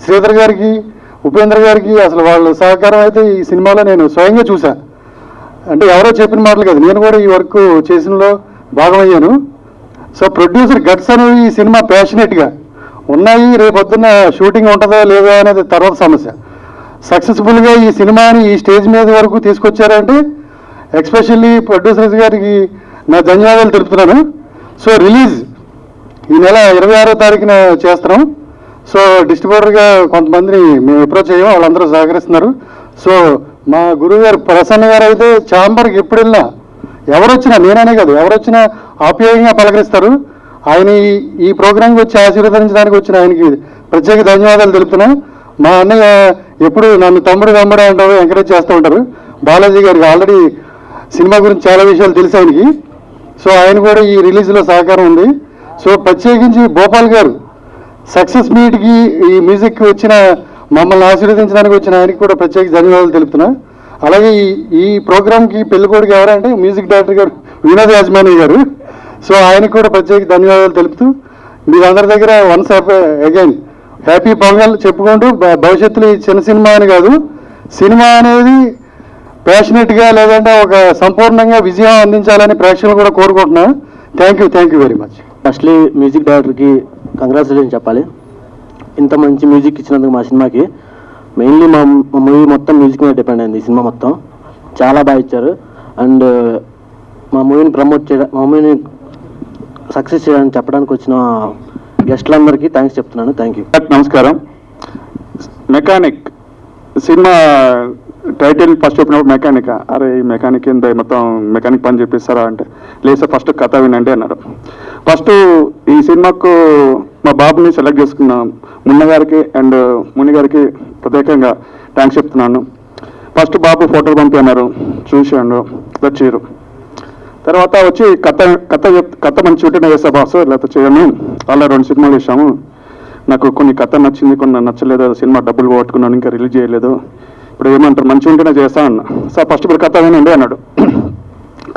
శ్రీధర్ గారికి, ఉపేంద్ర గారికి అసలు వాళ్ళ సహకారం అయితే ఈ సినిమాలో నేను స్వయంగా చూశాను. అంటే ఎవరో చెప్పిన మాటలు కాదు, నేను కూడా ఈ వర్క్ చేసినలో భాగమయ్యాను. సో ప్రొడ్యూసర్ గట్స్ అనేవి ఈ సినిమా ప్యాషనెట్గా ఉన్నాయి. రేపొద్దున్న షూటింగ్ ఉంటుందా లేదా అనేది తర్వాత సమస్య. సక్సెస్ఫుల్గా ఈ సినిమాని ఈ స్టేజ్ మీద వరకు తీసుకొచ్చారంటే ఎక్స్పెషల్లీ ప్రొడ్యూసర్స్ గారికి నా ధన్యవాదాలు తెలుపుతున్నాను. సో రిలీజ్ ఈ నెల 26వ తారీఖున చేస్తున్నాం. సో డిస్ట్రిబ్యూటర్గా కొంతమందిని మేము అప్రోచ్ అయ్యాం, వాళ్ళందరూ సహకరిస్తున్నారు. సో మా గురువు గారు ప్రసన్న గారు అయితే ఛాంబర్కి ఎప్పుడు వెళ్ళినా ఎవరొచ్చినా, నేననే కాదు ఎవరొచ్చినా ఆప్యాయంగా పలకరిస్తారు. ఆయన ఈ ప్రోగ్రాంకి వచ్చి ఆశీర్వదించడానికి వచ్చిన ఆయనకి ప్రత్యేక ధన్యవాదాలు తెలుపుతున్నా. మా అన్నయ్య ఎప్పుడు నన్ను తమ్ముడు అంటారు, ఎంకరేజ్ చేస్తూ ఉంటారు. బాలాజీ గారికి ఆల్రెడీ సినిమా గురించి చాలా విషయాలు తెలుసు ఆయనకి. సో ఆయన కూడా ఈ రిలీజ్లో సహకారం ఉంది. సో ప్రత్యేకించి భోపాల్ గారు సక్సెస్ మీట్కి ఈ మ్యూజిక్కి వచ్చిన మమ్మల్ని ఆశీర్వదించడానికి వచ్చిన ఆయనకి కూడా ప్రత్యేక ధన్యవాదాలు తెలుపుతున్నా. అలాగే ఈ ప్రోగ్రామ్కి పెళ్ళికొడుకు ఎవరంటే మ్యూజిక్ డైరెక్టర్ గారు వినోద్ యాజమాని గారు. సో ఆయనకు కూడా ప్రత్యేక ధన్యవాదాలు తెలుపుతూ మీరందరి దగ్గర వన్స్ అగైన్ హ్యాపీ పొంగల్ చెప్పుకుంటూ భవిష్యత్తులో ఈ చిన్న సినిమా అని కాదు, సినిమా అనేది ప్యాషనెట్గా లేదంటే ఒక సంపూర్ణంగా విజయం అందించాలని ప్రేక్షకులు కూడా కోరుకుంటున్నా. Thank you very much. Firstly music డైరెక్టర్కి కంగ్రాచులేషన్ చెప్పాలి. ఇంత మంచి మ్యూజిక్ ఇచ్చినందుకు మా సినిమాకి. మెయిన్లీ మా మూవీ మొత్తం మ్యూజిక్ మీద డిపెండ్ అయింది. ఈ సినిమా మొత్తం చాలా బాగా ఇచ్చారు. అండ్ మా మూవీని ప్రమోట్ చేయడం, మా మూవీని సక్సెస్ చేయడానికి చెప్పడానికి వచ్చిన గెస్ట్లందరికీ థ్యాంక్స్ చెప్తున్నాను. Thank you. నమస్కారం. మెకానిక్ సినిమా టైటిల్ ఫస్ట్ చెప్పినప్పుడు మెకానిక్, అరే ఈ మెకానిక్ ఏంట మొత్తం మెకానిక్ పని చెప్పిస్తారా అంటే, లేదు సార్ ఫస్ట్ కథ వినండి అన్నారు. ఫస్ట్ ఈ సినిమాకు మా బాబుని సెలెక్ట్ చేసుకున్నాం. మున్న గారికి అండ్ ముని గారికి ప్రత్యేకంగా థ్యాంక్స్ చెప్తున్నాను. ఫస్ట్ బాబు ఫోటోలు పంపన్నారు, చూశాను, వచ్చారు. తర్వాత వచ్చి కథ మంచి ఉంటేనే వేస్తా బాసు, లేకపోతే చేయను. అలా 2 సినిమాలు వేసాము. నాకు కొన్ని కథ నచ్చింది, కొన్ని నచ్చలేదు. సినిమా డబ్బులు పోగొట్టుకున్నాను, ఇంకా రిలీజ్ చేయలేదు. ఇప్పుడు ఏమంటారు, మంచిగా ఉంటేనే చేస్తా అన్న. సార్ ఫస్ట్ ఇప్పుడు కథ వినండి అన్నాడు.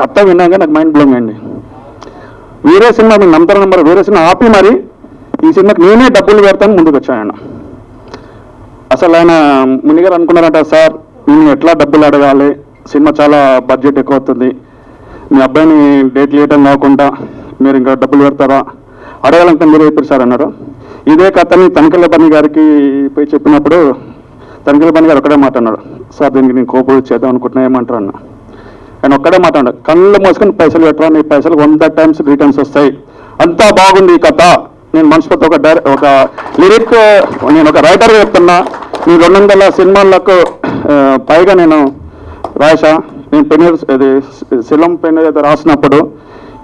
కథ విన్నాక నాకు మైండ్ బ్లోయింగ్ అండి. వేరే సినిమా మీరు నమ్మరు, వేరే సినిమా ఆపి మరి ఈ సినిమాకి నేనే డబ్బులు పెడతాను ముందుకు వచ్చాను. అసలు ఆయన మునిగారు అనుకున్నారంట, సార్ నేను ఎట్లా డబ్బులు అడగాలి, సినిమా చాలా బడ్జెట్ ఎక్కువ అవుతుంది, మీ అబ్బాయిని డేట్ లేయటం కాకుండా మీరు ఇంకా డబ్బులు పెడతారా, అడగాలంటే మీరు చెప్పారు సార్ అన్నారు. ఇదే కథని తనిఖీల పని గారికి పోయి చెప్పినప్పుడు తనిఖీల పని గారు ఒక్కడే మాట అన్నాడు, సార్ దీనికి నేను కోపం చేద్దాం అనుకుంటున్నా ఏమంటారు అన్న. ఆయన ఒక్కడే మాట అన్నాడు, కళ్ళు మోసుకొని పైసలు పెట్టరా, నీ పైసలు 100 times రిటర్న్స్ వస్తాయి. అంతా బాగుంది ఈ కథ. నేను మనసుతో ఒక లిరిక్, నేను ఒక రైటర్గా చెప్తున్నా, నీ 200 సినిమాలకు పైగా నేను రాశా, నేను పెన్ ఇది శిలం పెన్ ఏదో రాసినప్పుడు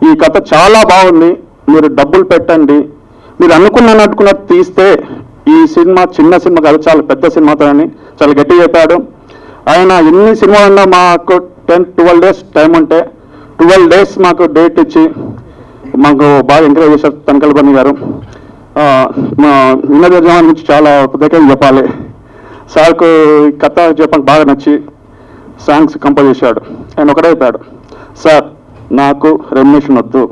ఈ కథ చాలా బాగుంది, మీరు డబ్బులు పెట్టండి, మీరు అనుకున్నట్టు తీస్తే ఈ సినిమా చిన్న సినిమా కాదు చాలా పెద్ద సినిమాతో అని చాలా గట్టిగా చెప్పాడు. ఆయన ఎన్ని సినిమాలన్నా మాకు 10-12 days టైం ఉంటే 12 days మాకు డేట్ ఇచ్చి మాకు బాగా ఎంకరేజ్ చేశారు తనకల్పని గారు. మా వినోద జవాన్ నుంచి చాలా ప్రత్యేకంగా చెప్పాలి. సార్కు కథ చెప్పడానికి బాగా నచ్చి సాంగ్స్ కంపోజ్ చేశాడు. ఆయన ఒకటే చెప్పాడు, సార్ నాకు రెమ్యునేషన్ వద్దు,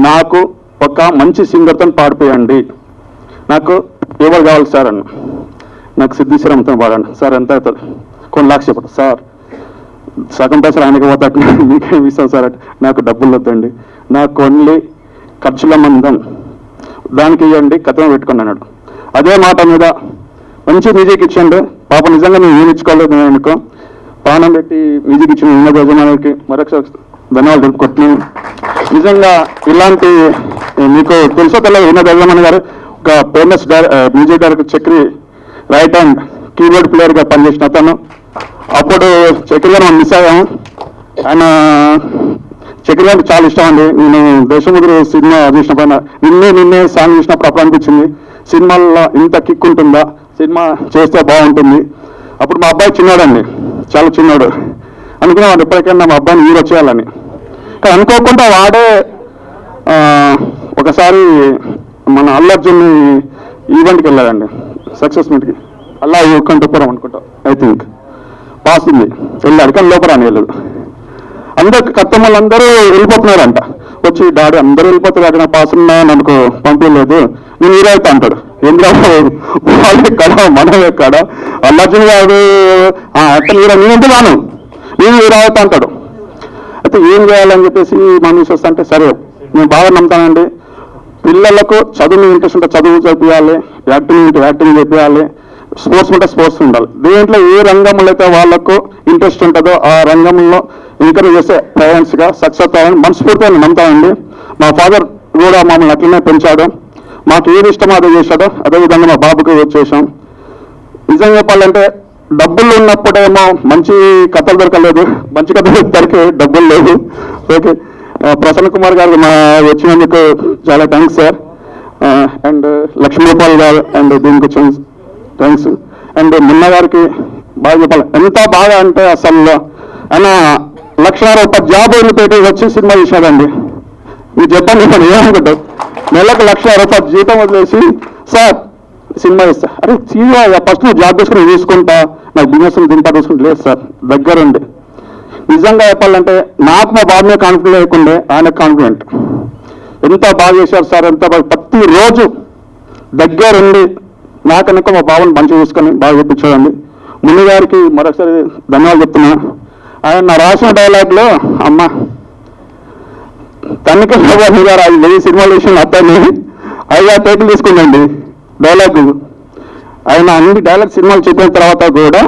నాకు ఒక మంచి సింగర్తో పాడిపోయండి, నాకు ఎవరు కావాలి సార్ అన్న. నాకు సిద్ధిశ్వరంతో పాడండి సార్, ఎంత అవుతుంది, కొన్ని లాక్స్ చెప్పండి సార్, సగం పైసలు ఆయనకి పోతాడు, మీకేం ఇస్తాం సార్ అంటే, నాకు డబ్బులు వద్దండి, నాకు ఓన్లీ ఖర్చుల మందం దానికి ఇవ్వండి, కథను పెట్టుకుని అన్నాడు. అదే మాట మీద మంచి మ్యూజిక్ ఇచ్చిండు. పాప నిజంగా నేను ఏమి ఇచ్చుకోలేదు, నేను అనుకో ప్రాణం పెట్టి మ్యూజిక్ ఇచ్చిన వినోద యజమానికి మరొక ధన్యవాదాలు తెలుపుకుంటున్నాను. నిజంగా ఇలాంటి మీకు తెలుసో తెలియదు, వినోద యజమాని గారు ఒక famous music director Chakri right hand keyboard ప్లేయర్గా పనిచేసిన అతను. అప్పుడు చక్రి గారు మనం మిస్ అయ్యాము. ఆయన చక్రి గారికి చాలా ఇష్టం అండి. నేను దేశముద్రు సినిమా చూసినప్పుడు నిన్నే సాంగ్ చూసినప్పుడు అప్పుడు అనిపించింది, సినిమాల్లో ఇంత కిక్ ఉంటుందా, సినిమా చేస్తే బాగుంటుంది. అప్పుడు మా అబ్బాయి చిన్నాడండి, చాలా చిన్నాడు, అనుకున్నాను ఎప్పటికైనా మా అబ్బాయిని హీరో చేయాలని. కానీ అనుకోకుండా వాడే ఒకసారి మన అల్లు అర్జున్ ఈవెంట్కి వెళ్ళాడండి, సక్సెస్ మీట్కి, అల్లా కంటపురం అనుకుంటా, ఐ థింక్ పాస్ ఉంది, వెళ్ళాడు కానీ లోపల అని వెళ్ళదు. అందరు కస్టమర్లు అందరూ వెళ్ళిపోతున్నారంట, వచ్చి డాడీ అందరూ వెళ్ళిపోతారు, నా పాస్ ఉన్నా నాకు పంపించలేదు, నేను హీరో అవుతా అంటాడు. ఎందుకంటే వాళ్ళు ఎక్కడ మనం ఎక్కడ, అల్లు అర్జున్ గారు అతను హీరో నేనంటే రాను, నేను హీరో అవుతా అంటాడు. అయితే ఏం చేయాలని చెప్పేసి మనం చూస్తే అంటే సరే నేను బాగా నమ్ముతానండి, పిల్లలకు చదువు ఇంట్రెస్ట్ ఉంటే చదువు చేయాలి, యాక్టింగ్ ఉంటే యాక్టింగ్ చేయాలి, స్పోర్ట్స్ ఉంటే స్పోర్ట్స్ ఉండాలి. దీంట్లో ఏ రంగంలో అయితే వాళ్ళకు ఇంట్రెస్ట్ ఉంటుందో ఆ రంగంలో ఎంకరేజ్ చేస్తే పేరెంట్స్గా సక్సెస్ అవుతారని మనస్ఫూర్తిగా నమ్ముతానండి. మా ఫాదర్ కూడా మమ్మల్ని అట్లనే పెంచాడు, మాకు ఏది ఇష్టమో అదే చేశాడు, అదేవిధంగా మా బాబుకి వచ్చేసాం. నిజంగా చెప్పాలంటే డబ్బులు ఉన్నప్పుడేమో మంచి కథలు దొరకలేదు, మంచి కథలు దొరికే డబ్బులు లేవు. ఓకే, ప్రసన్న కుమార్ గారు మా వచ్చినందుకు చాలా థ్యాంక్స్ సార్, అండ్ లక్ష్మీపాల్ గారు అండ్ దీనికి వచ్చిన థ్యాంక్స్, అండ్ మున్న గారికి బాగా చెప్పాలి. ఎంత బాగా అంటే అసలు ఆయన 1,00,000 జాబ్ పెట్టి వచ్చి సినిమా తీశాడండి. మీరు చెప్పండి నేను ఏమనుకుంటారు, నెలకు 1,00,000 జీతం వదిలేసి సార్ సినిమా ఇస్తా, అరే సీరియా ఫస్ట్ నువ్వు జాబ్ చేసుకుని చూసుకుంటా, నాకు బిజినెస్ దింపా చూసుకుంటే లేదు సార్ దగ్గరుండి. నిజంగా చెప్పాలంటే నాకు మా బాబు మీద కాన్ఫిడెంట్ లేకుండే ఆయన కాన్ఫిడెంట్. ఎంత బాగా చేశారు సార్, ఎంత బాగా ప్రతిరోజు దగ్గరుండి నాకనుక మా బాబుని మంచిగా చూసుకొని బాగా చూపించాడండి. ముని గారికి మరొకసారి ధన్యవాదాలు చెప్తున్నా. ఆయన నా రాసిన డైలాగ్లో అమ్మ తనకి గారు 1000 సినిమాలు వేసిన అతన్ని 5-6 టేకులు తీసుకుందండి డైలాగ్. ఆయన అన్ని డైలాగ్ సినిమాలు చెప్పిన తర్వాత కూడా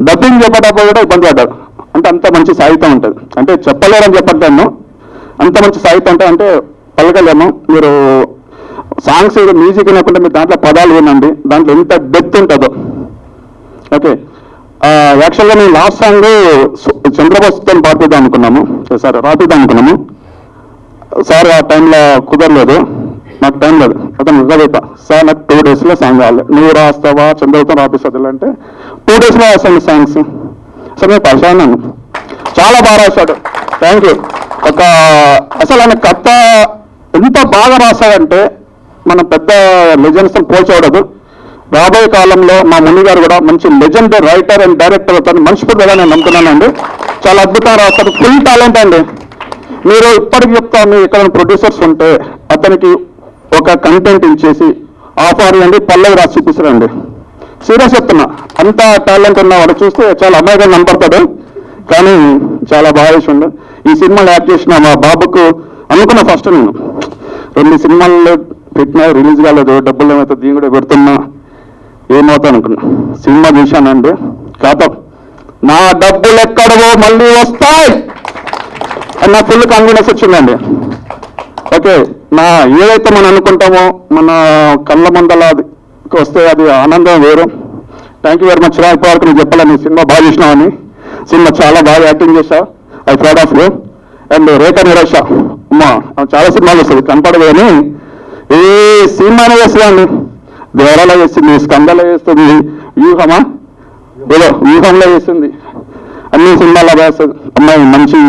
డబ్బింగ్ చెప్పేటప్పుడు కూడా ఇబ్బంది పడ్డారు. అంటే అంత మంచి సాహిత్యం ఉంటుంది, అంటే చెప్పలేరని చెప్పట్లేను, అంత మంచి సాహిత్యం అంటే పలకలేము. మీరు సాంగ్స్ ఏదో మ్యూజిక్ వినకుండా మీరు దాంట్లో పదాలు వినండి, దాంట్లో ఎంత డెప్త్ ఉంటుందో. ఓకే, యాక్చువల్గా నేను లాస్ట్ సాంగ్ చంద్రబోస్తో పాడిద్దాం అనుకున్నాము, సార్ రాపిద్దాం అనుకున్నాము సార్, ఆ టైంలో కుదరలేదు, నాకు టైం లేదు. అతను నిజమైతే సార్ నాకు 2 daysలో సాంగ్ కావాలి, నువ్వు రాస్తావా చంద్రతో రాపిస్తుంది అంటే 2 daysలో రాస్తాను సాంగ్స్. సార్ నేను పరిచయం చాలా బాగా రాశాడు, థ్యాంక్ యూ. అసలు ఆయన కథ ఎంత బాగా రాశాడంటే మన పెద్ద లెజెండ్స్తో పోల్చకూడదు. రాబోయే కాలంలో మా ముని గారు కూడా మంచి లెజెండ్ రైటర్ అండ్ డైరెక్టర్ అవుతారు మనస్ఫూర్తిగా నేను నమ్ముతున్నానండి. చాలా అద్భుతంగా రాస్తారు, ఫుల్ టాలెంట్ అండి. మీరు ఇప్పటికి చెప్తా, మీరు ఇక్కడ ప్రొడ్యూసర్స్ ఉంటే అతనికి ఒక కంటెంట్ ఇచ్చేసి ఆఫర్ ఇవ్వండి, పల్లవి రాసి చూపిస్తారండి. సీరియస్ చెప్తున్నా, అంత టాలెంట్ ఉన్నవాడు చూస్తే చాలా అమ్మాయిగా కనపడతాడు, కానీ చాలా బాగా చేసిండు. ఈ సినిమాలో యాక్ట్ చేసిన మా బాబుకు అనుకున్నా ఫస్ట్ నేను 2 సినిమాల్లో పెట్టినా రిలీజ్ కాలేదు, డబ్బులు ఏమైతే దీని కూడా పెడుతున్నా ఏమవుతా అనుకున్నా. సినిమా చూశానండి, కాదు నా డబ్బులు ఎక్కడవో మళ్ళీ వస్తాయి అని నా ఫుల్ కాన్ఫిడెన్స్ వచ్చిందండి. ఓకే, నా ఏదైతే మనం అనుకుంటామో మన కళ్ళ ముందల వస్తే అది ఆనందం వేరు. థ్యాంక్ యూ వెరీ మచ్ రా. ఇప్పటివరకు నేను చెప్పాలని సినిమా బాగా చూసినావని. సినిమా చాలా బాగా యాక్టింగ్ చేశావు. I proud of you. And Rekha Nirasha అమ్మా చాలా సినిమాలు వస్తుంది కనపడదు కానీ ఏ సినిమానే చేస్తుందండి. దేవరాలో చేస్తుంది, స్కందలో చేస్తుంది, వ్యూహమా ఏదో వ్యూహంలో చేస్తుంది, అన్ని సినిమాల్లో వేస్తుంది. అమ్మాయి మంచి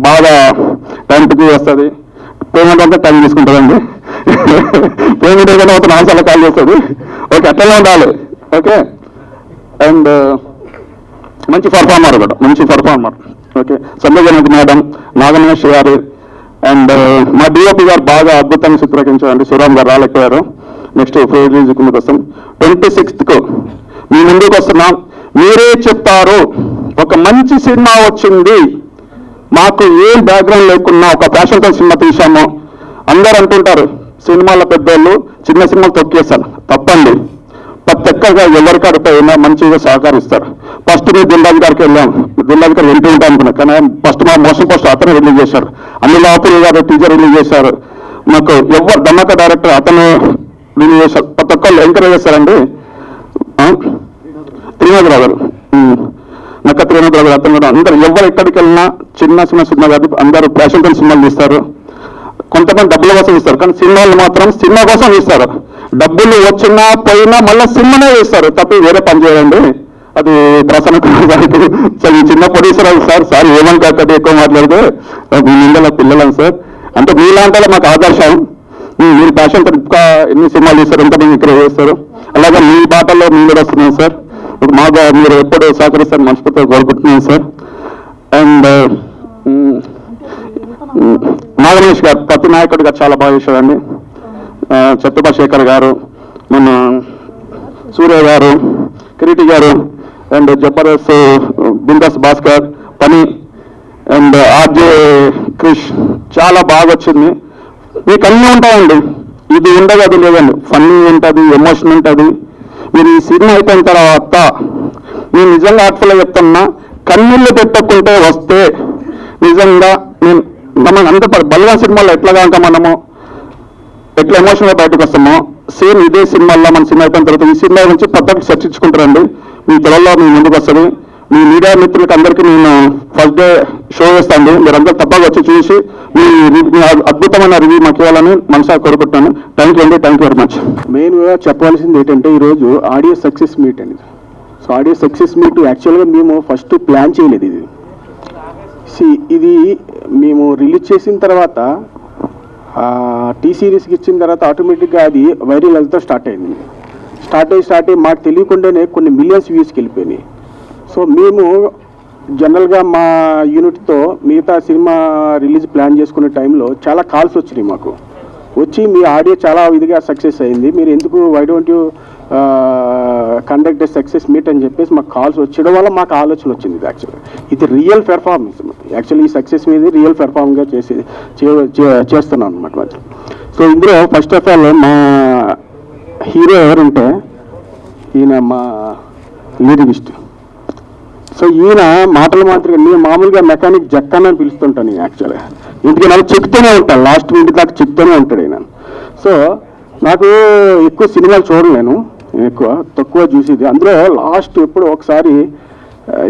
బాగా టైంకి వస్తుంది. పేమెంట్ అంతా టైం తీసుకుంటుందండి. పేమెంట్ ఏదైనా ఒక 4 సార్లు కాల్ చేస్తుంది. ఓకే అట్లనే ఉండాలి. ఓకే అండ్ మంచి పర్ఫార్మర్ కూడా, మంచి పర్ఫార్మర్. ఓకే సంధ్యజనకి మేడం, నాగమేష్ గారు అండ్ మా డిఓపి గారు బాగా అద్భుతంగా చిత్రీకరించారండి. శివరామ్ గారు రాలేకపోయారు. నెక్స్ట్ రిలీజ్ ముందుకు వస్తాం. 26th మీ ముందుకు వస్తున్నాం. మీరే చెప్తారు ఒక మంచి సినిమా వచ్చింది, మాకు ఏం బ్యాక్గ్రౌండ్ లేకున్నా ఒక ప్యాషన్తో సినిమా తీశాము. అందరూ అంటుంటారు సినిమాల పెద్దోళ్ళు చిన్న సినిమాలు తొక్కేస్తారు. తప్పండి. ప్రతి ఒక్కరిగా ఎవరికాడ పోయినా మంచిగా సహకరిస్తారు. ఫస్ట్ మీరు దిల్రాజు గారికి వెళ్ళాం. దిల్రాజు గారు వెళ్తూ ఉంటాం అనుకున్నాం, కానీ ఫస్ట్ మా మోషన్ పోస్ట్ అతను రిలీజ్ చేశారు. అన్ని లాపురి గారు టీచర్ రిలీజ్ చేశారు. మాకు ఎవరు దమ్మక డైరెక్టర్ అతను రిలీజ్ చేశారు. ప్రతి ఒక్కళ్ళు ఎంకరేజ్ చేస్తారండి. త్రినాథరావు గారు, నక్క త్రినాథరావు గారు, అతను కూడా అందరూ ఎవరు ఎక్కడికి వెళ్ళినా చిన్న సినిమా గారు అందరూ ప్యాషన్తో సినిమాలు తీస్తారు. కొంతమంది డబ్బుల కోసం ఇస్తారు, కానీ సినిమాలు మాత్రం సినిమా కోసం ఇస్తారు. డబ్బులు వచ్చినా పోయినా మళ్ళీ సినిమానే చేస్తారు తప్పి వేరే పని చేయండి. అది ప్రసన్న కుమార్ గారికి చిన్న ప్రొడ్యూసర్ సార్ ఏమనుకోకండి ఎక్కువ మాట్లాడితే మీ నిందల పిల్లలం సార్ అంటే మీలాంటి మాకు ఆదర్శం. మీరు ప్యాషన్తో ఇంకా ఎన్ని సినిమాలు తీస్తారు, ఎంత మీరు ఇక్కడ చేస్తారు. అలాగే మీ బాటల్లో మీ కూడా వస్తున్నాం సార్. మాకు మీరు ఎప్పుడు సహకరిస్తారని మనస్ఫూర్తిగా కోరుకుంటున్నాను సార్. అండ్ నాగమేష్ గారు ప్రతి నాయకుడిగా చాలా బాగా చేశారండి. చత్తుప శేఖర్ గారు, మన సూర్య గారు, కిరీటి గారు అండ్ జబర్దస్త్ బిందాస్ భాస్కర్ పని అండ్ ఆర్జే క్రిష్ చాలా బాగా వచ్చింది. మీకు అన్నీ ఉంటాయండి, ఇది ఉండదు అది లేదండి. ఫన్నీ ఉంటుంది, ఎమోషన్ ఉంటుంది. మీరు ఈ సినిమా అయిపోయిన తర్వాత నేను నిజంగా హార్ట్ఫుల్గా చెప్తున్నా, కన్నీళ్ళు పెట్టకుంటే వస్తే నిజంగా నేను మనం అంత బలవాన్ సినిమాలో ఎట్లాగా ఇంకా మనము ఎట్లా ఎమోషన్గా బయటకు వస్తామో సేమ్ ఇదే సినిమాల్లో మన సినిమా అయిపోయిన తర్వాత ఈ సినిమా గురించి పద్ధతి చర్చించుకుంటారండి. మీ త్వరలో మీ ముందుకు వస్తుంది. మీ మీడియా మిత్రులకి అందరికీ నేను ఫస్ట్ డే షో చేస్తాను. మీరందరూ తప్పగా వచ్చి చూసి మీ అద్భుతమైన రివ్యూ మాకు ఇవ్వాలని మనసారి కోరుకుంటున్నాను. థ్యాంక్ యూ అండి, థ్యాంక్ యూ వెరీ మచ్. మెయిన్గా చెప్పాల్సింది ఏంటంటే ఈరోజు ఆడియో సక్సెస్ మీట్ అండి. సో ఆడియో సక్సెస్ మీట్ యాక్చువల్గా మేము ఫస్ట్ ప్లాన్ చేయలేదు. ఇది మేము రిలీజ్ చేసిన తర్వాత టీ సిరీస్కి ఇచ్చిన తర్వాత ఆటోమేటిక్గా అది వైరల్ అవుతా స్టార్ట్ అయ్యి మాకు తెలియకుండానే కొన్ని మిలియన్స్ వ్యూస్కి వెళ్ళిపోయినాయి. సో మేము జనరల్గా మా యూనిట్తో మిగతా సినిమా రిలీజ్ ప్లాన్ చేసుకునే టైంలో చాలా కాల్స్ వచ్చినాయి మాకు. వచ్చి మీ ఆడియో చాలా ఇదిగా సక్సెస్ అయింది, మీరు ఎందుకు why don't you conduct a success meet అని చెప్పేసి మాకు కాల్స్ వచ్చడం వల్ల మాకు ఆలోచన వచ్చింది. ఇది రియల్ పెర్ఫార్మెన్స్. యాక్చువల్లీ ఈ సక్సెస్ మీద రియల్ పెర్ఫార్మ్గా చేస్తున్నాం అనమాట. సో ఇందులో ఫస్ట్ ఆఫ్ ఆల్ మా హీరో ఎవరంటే ఈయన మా లిరికిస్ట్. సో ఈయన మాటలు మాత్రం నేను మామూలుగా మెకానిక్ జక్కన్ అని పిలుస్తుంటాను యాక్చువల్గా. ఇంటికి నాకు చెప్తూనే ఉంటాను, లాస్ట్ మినిట్ దాకా చెప్తూనే ఉంటాడు ఈయన. సో నాకు ఎక్కువ సినిమాలు చూడలేను, తక్కువ చూసేది. అందులో లాస్ట్ ఎప్పుడు ఒకసారి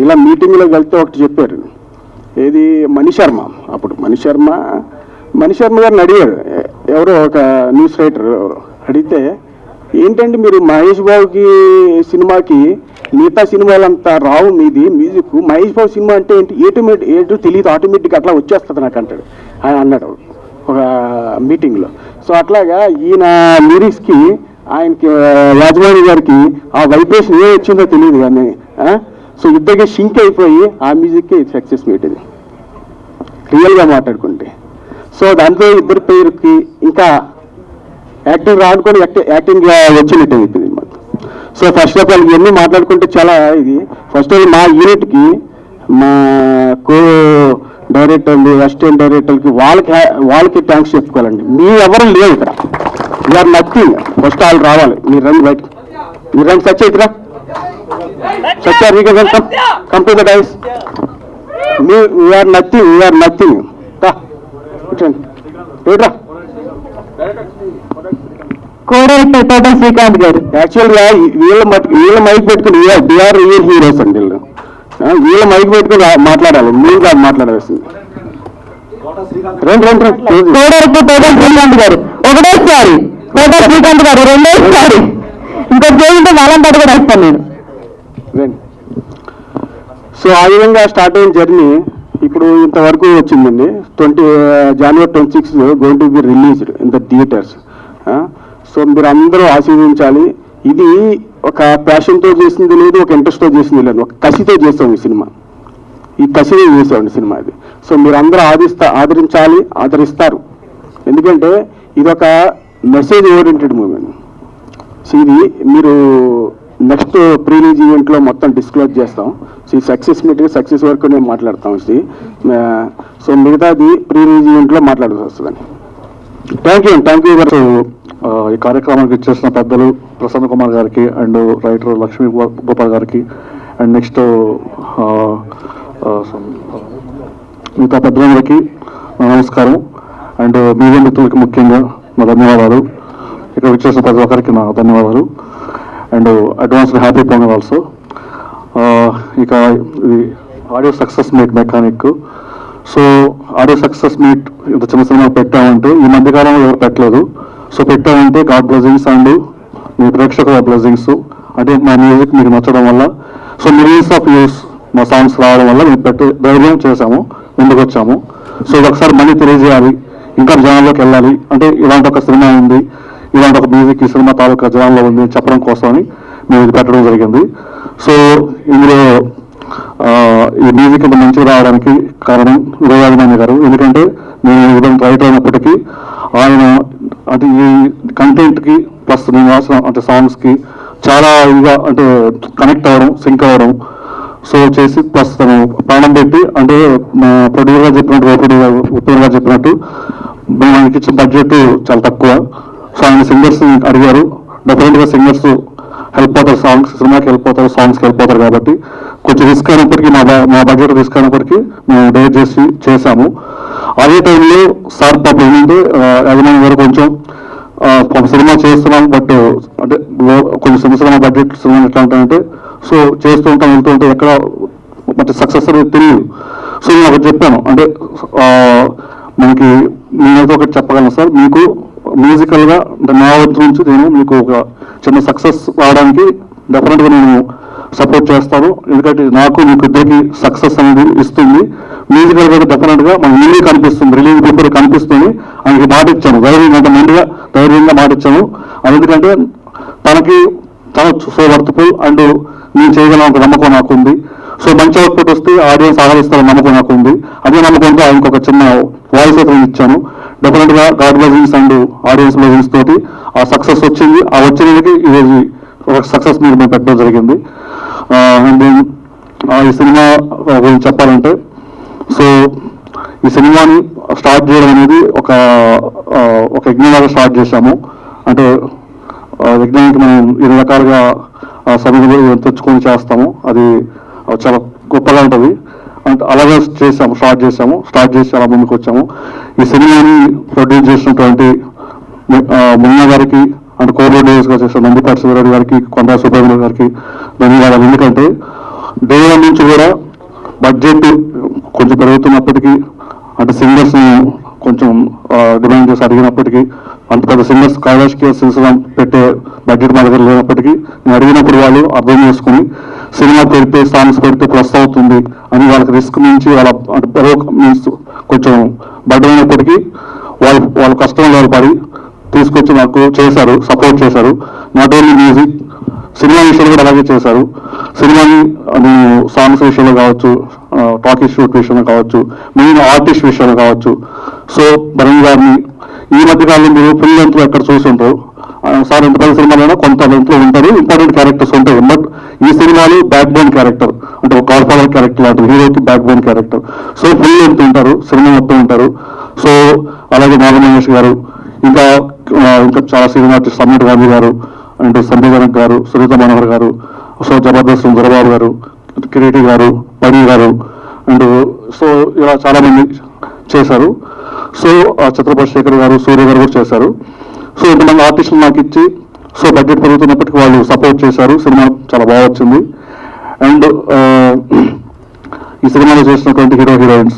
ఇలా మీటింగ్లోకి వెళ్తే ఒకటి చెప్పారు, ఏది మణిశర్మ. అప్పుడు మణిశర్మ గారిని అడిగారు ఎవరో ఒక న్యూస్ రైటర్ అడిగితే, ఏంటంటే మీరు మహేష్ బాబుకి సినిమాకి మిగతా సినిమాలంతా రావు మీది మ్యూజిక్, మహేష్ బాబు సినిమా అంటే ఏంటి ఏటో తెలియదు, ఆటోమేటిక్గా అట్లా వచ్చేస్తుంది నాకు అంటాడు ఆయన అన్నాడు ఒక మీటింగ్లో. సో అట్లాగా ఈయన లిరిక్స్కి ఆయనకి యాజమాని గారికి ఆ వైబ్రేషన్ ఏ వచ్చిందో తెలియదు కానీ సో ఇద్దరికి షింక్ అయిపోయి ఆ మ్యూజిక్కి సక్సెస్ మీట్ ఇది రియల్గా మాట్లాడుకుంటే. సో దాంతో ఇద్దరు పేరుకి ఇంకా యాక్టింగ్ రానుకొని యాక్టింగ్ వచ్చినట్టు అయిపోయింది మాకు. సో ఫస్ట్ ఆఫ్ ఆల్ ఇవన్నీ మాట్లాడుకుంటే చాలా ఇది. ఫస్ట్ ఆఫ్ ఆల్ మా యూనిట్కి మా కో డైరెక్టర్లు, అసిస్టెంట్ డైరెక్టర్కి వాళ్ళకి థ్యాంక్స్ చెప్పుకోవాలండి. మీ ఎవరు లేవు ఇక్కడ, యూఆర్ నథింగ్. ఫస్ట్ వాళ్ళు రావాలి, మీరు రండి బయటకు, మీరు రండి. సచ్ అవుతురా సచ్చా we can welcome, come to the dais. You're nothing. రా కోడైరెక్టర్ తోట శ్రీకాంత్ గారు. యాక్చువల్గా వీళ్ళ మైక్ పెట్టుకుని బిఆర్ రియల్ హీరోస్ అండి వీళ్ళు. వీళ్ళ మైక్ పెట్టుకుని మాట్లాడాలి, మీరు కాదు మాట్లాడాల్సింది. కోడైరెక్టర్ తోట శ్రీకాంత్ గారు ఒకటోసారి, తోట శ్రీకాంత్ గారు రెండోసారి, ఇంకో చేయంటే వాళ్ళని పాటు కూడా వేస్తాను నేను. సో ఆ విధంగా స్టార్ట్ అయిన జర్నీ ఇప్పుడు ఇంతవరకు వచ్చిందండి. January 26 going to be released in the theatres. So మీరు అందరూ ఆశీర్వదించాలి. ఇది ఒక ప్యాషన్తో చేసింది లేదు, ఒక ఇంట్రెస్ట్తో చేసింది లేదు, ఒక కసితో చేస్తాం ఈ సినిమా. ఈ కసితో చేసామండి సినిమా ఇది. సో మీరు అందరూ ఆదరించాలి, ఆదరిస్తారు. ఎందుకంటే ఇది ఒక మెసేజ్ ఓరియంటెడ్ మూవీ. సో ఇది మీరు నెక్స్ట్ ప్రీ రిలీజ్ ఈవెంట్లో మొత్తం డిస్క్లోజ్ చేస్తాం. సో ఈ సక్సెస్ వరకు నేను మాట్లాడతాం. సో మిగతాది ప్రీ రిలీజ్ ఈవెంట్లో మాట్లాడాల్సి వస్తుందండి. థ్యాంక్ యూ గారు. ఈ కార్యక్రమానికి ఇచ్చేసిన పెద్దలు ప్రసన్న కుమార్ గారికి అండ్ రైటర్ లక్ష్మీ గోపాల్ గారికి అండ్ నెక్స్ట్ మిగతా పెద్దలందరికీ నమస్కారం. అండ్ మీడియా మిత్రులకి ముఖ్యంగా నా ధన్యవాదాలు. ఇక్కడ ఇచ్చేసిన ప్రతి ఒక్కరికి నా ధన్యవాదాలు. And advance happy pongal also. ఇక ఇది audio success meet mechanic. So audio success meet ఇంత చిన్న సినిమా పెట్టామంటే ఈ మధ్యకాలంలో ఎవరు పెట్టలేదు. సో పెట్టామంటే గాడ్ బ్లెస్సింగ్స్ అండ్ మీ ప్రేక్షకుల బ్లెస్సింగ్స్, అంటే మా మ్యూజిక్ మీకు నచ్చడం వల్ల, సో మిలియన్స్ ఆఫ్ వ్యూస్ మా సాంగ్స్ రావడం వల్ల మేము ధైర్యం చేశాము, ముందుకు వచ్చాము. సో ఒకసారి మళ్ళీ తెలియజేయాలి, ఇంకా జనాల్లోకి వెళ్ళాలి, అంటే ఇలాంటి ఒక సినిమా ఉంది, ఇలాంటి ఒక మ్యూజిక్ ఈ సినిమా తాలూకా జనాల్లో ఉంది అని చెప్పడం కోసమని మేము ఇది పెట్టడం జరిగింది. సో ఇందులో ఈ మ్యూజిక్ ఇంత మంచిగా రావడానికి కారణం ఉదయాభిమాని గారు. ఎందుకంటే నేను ఈ విధంగా రైటర్ అయినప్పటికీ ఆయన అంటే ఈ కంటెంట్కి ప్లస్ నేను రాసిన అంటే సాంగ్స్కి చాలా ఇదిగా అంటే కనెక్ట్ అవ్వడం, సింక్ అవ్వడం, సో చేసి ప్లస్ తను ప్రాణం పెట్టి అంటే మా ప్రొడ్యూసర్ గారు చెప్పినట్టు ఉత్తమ్ గారు చెప్పినట్టు మనకి ఇచ్చిన బడ్జెట్ చాలా తక్కువ. సో ఆయన సింగర్స్ అడిగారు, డెఫినెట్గా సింగర్స్ హెల్ప్ అవుతారు, సినిమాకి హెల్ప్ అవుతారు, సాంగ్స్కి హెల్ప్ అవుతారు. కాబట్టి కొంచెం రిస్క్ అయినప్పటికీ మా బడ్జెట్ రిస్క్ అయినప్పటికీ మేము డేర్ చేసాము. అదే టైంలో సార్ పాప ఏంటంటే యాజమాన్యం గారు కొంచెం సినిమా చేస్తున్నాం బట్ అంటే కొంచెం సినిమా బడ్జెట్ సినిమా ఎట్లా ఉంటాయంటే సో చేస్తూ ఉంటాం వెళ్తూ ఉంటే ఎక్కడ బట్ సక్సెస్ అనేది తెలియదు. సో నేను ఒకటి చెప్పాను, అంటే మనకి నేనైతే ఒకటి చెప్పగలను సార్, మీకు మ్యూజికల్గా నా వంతు నుంచి నేను మీకు ఒక చిన్న సక్సెస్ రావడానికి డెఫినెట్గా నేను సపోర్ట్ చేస్తాను. ఎందుకంటే నాకు మీకు ఇద్దరికి సక్సెస్ అనేది ఇస్తుంది. మ్యూజికల్ కూడా డెఫినెట్గా మన ముందు కనిపిస్తుంది, రిలీజ్ బిఫోర్ కనిపిస్తుంది. ఆయనకి మాట ఇచ్చాను, ధైర్యంగా మాట ఇచ్చాను. ఎందుకంటే తనకి చాలా సో వర్త్ఫుల్ అండ్ నేను చేయగలను ఒక నమ్మకం నాకు ఉంది. సో మంచి అవుట్పుట్ వస్తే ఆడియన్స్ ఆదరిస్తారని నమ్మకం నాకు ఉంది. అదే నమ్మకంతో ఆయనకు ఒక చిన్న వాయిస్ అయితే ఇచ్చాను. డెఫినెట్గా God blessings and audience blessings తోటి ఆ సక్సెస్ వచ్చింది. ఆ వచ్చినది ఈరోజు ఒక సక్సెస్ మీద మేము పెట్టడం జరిగింది. అండ్ ఈ సినిమా గురించి చెప్పాలంటే సో ఈ సినిమాని స్టార్ట్ చేయడం అనేది ఒక యజ్ఞంలాగా స్టార్ట్ చేశాము. అంటే యజ్ఞానికి మనం 2 రకాలుగా సభ్యులు తెచ్చుకొని చేస్తాము, అది చాలా గొప్పగా ఉంటుంది. అంటే అలాగే స్టార్ట్ చేసి అలా ముందుకు వచ్చాము. ఈ సినిమాని ప్రొడ్యూస్ చేసినటువంటి మున్నా గారికి అండ్ కో ప్రొడ్యూసర్గా చేసిన నందిపాటి శివరెడ్డి గారికి, కొండా సుబ్రహ్మణ్యం గారికి ధన్యవాదాలు. ఎందుకంటే డే 1 నుంచి కూడా బడ్జెట్ కొంచెం పెరుగుతున్నప్పటికీ అంటే సింగర్స్ని కొంచెం డిమాండ్ చేసి అడిగినప్పటికీ అంత పెద్ద సింగర్స్ కైలాష్కి సిల్సిలా పెట్టే బడ్జెట్ మా దగ్గర లేనప్పటికీ నేను అడిగినప్పుడు వాళ్ళు అర్థం చేసుకుని సినిమా పెడితే సాంగ్స్ పెడితే ప్లస్ అవుతుంది అని వాళ్ళకి రిస్క్ నుంచి వాళ్ళ మీన్స్ కొంచెం బడ్డమైనప్పటికీ వాళ్ళ కష్టంలో పడి తీసుకొచ్చి నాకు చేశారు, సపోర్ట్ చేశారు. నాట్ ఓన్లీ మ్యూజిక్, సినిమా విషయంలో కూడా అలాగే చేశారు. సినిమాని నేను సాంగ్స్ విషయంలో కావచ్చు, టాకీ షూట్ విషయంలో కావచ్చు, మెయిన్ ఆర్టిస్ట్ విషయంలో కావచ్చు. సో భరణ్ గారిని ఈ మధ్యకాలంలో మీరు ఫుల్ లెంత్లో ఎక్కడ చూసి ఉంటారు. సార్ ఎంత పెద్ద సినిమాలైనా కొంత లెంత్లో ఉంటారు, ఇంపార్టెంట్ క్యారెక్టర్స్ ఉంటాయి. బట్ ఈ సినిమాలో బ్యాక్ బోన్ క్యారెక్టర్ అంటే ఒక కార్పొరేట్ క్యారెక్టర్ లాంటి హీరోకి back bone character. So full length ఉంటారు, సినిమా మొత్తం ఉంటారు. సో అలాగే నాగమహేష్ గారు, ఇంకా చాలా సీనియర్ ఆర్టిస్ట్ సమ్మట్ గాంధీ గారు అండ్ సంజయ్ జనక్ గారు, సునీత మనోహర్ గారు, సో జబర్దస్త్ దొరబాబు గారు, కిరీటి గారు, పడి గారు అండ్ సో ఇలా చాలా మంది చేశారు. సో ఛత్రపతి శేఖర్ గారు, సూర్య గారు కూడా చేశారు. సో ఇంతమంది ఆర్టిస్టులు నాకు ఇచ్చి సో బడ్జెట్ పెరుగుతున్నప్పటికీ వాళ్ళు సపోర్ట్ చేశారు. సినిమా చాలా బాగా వచ్చింది. అండ్ ఈ సినిమాలో చేసినటువంటి హీరోయిన్స్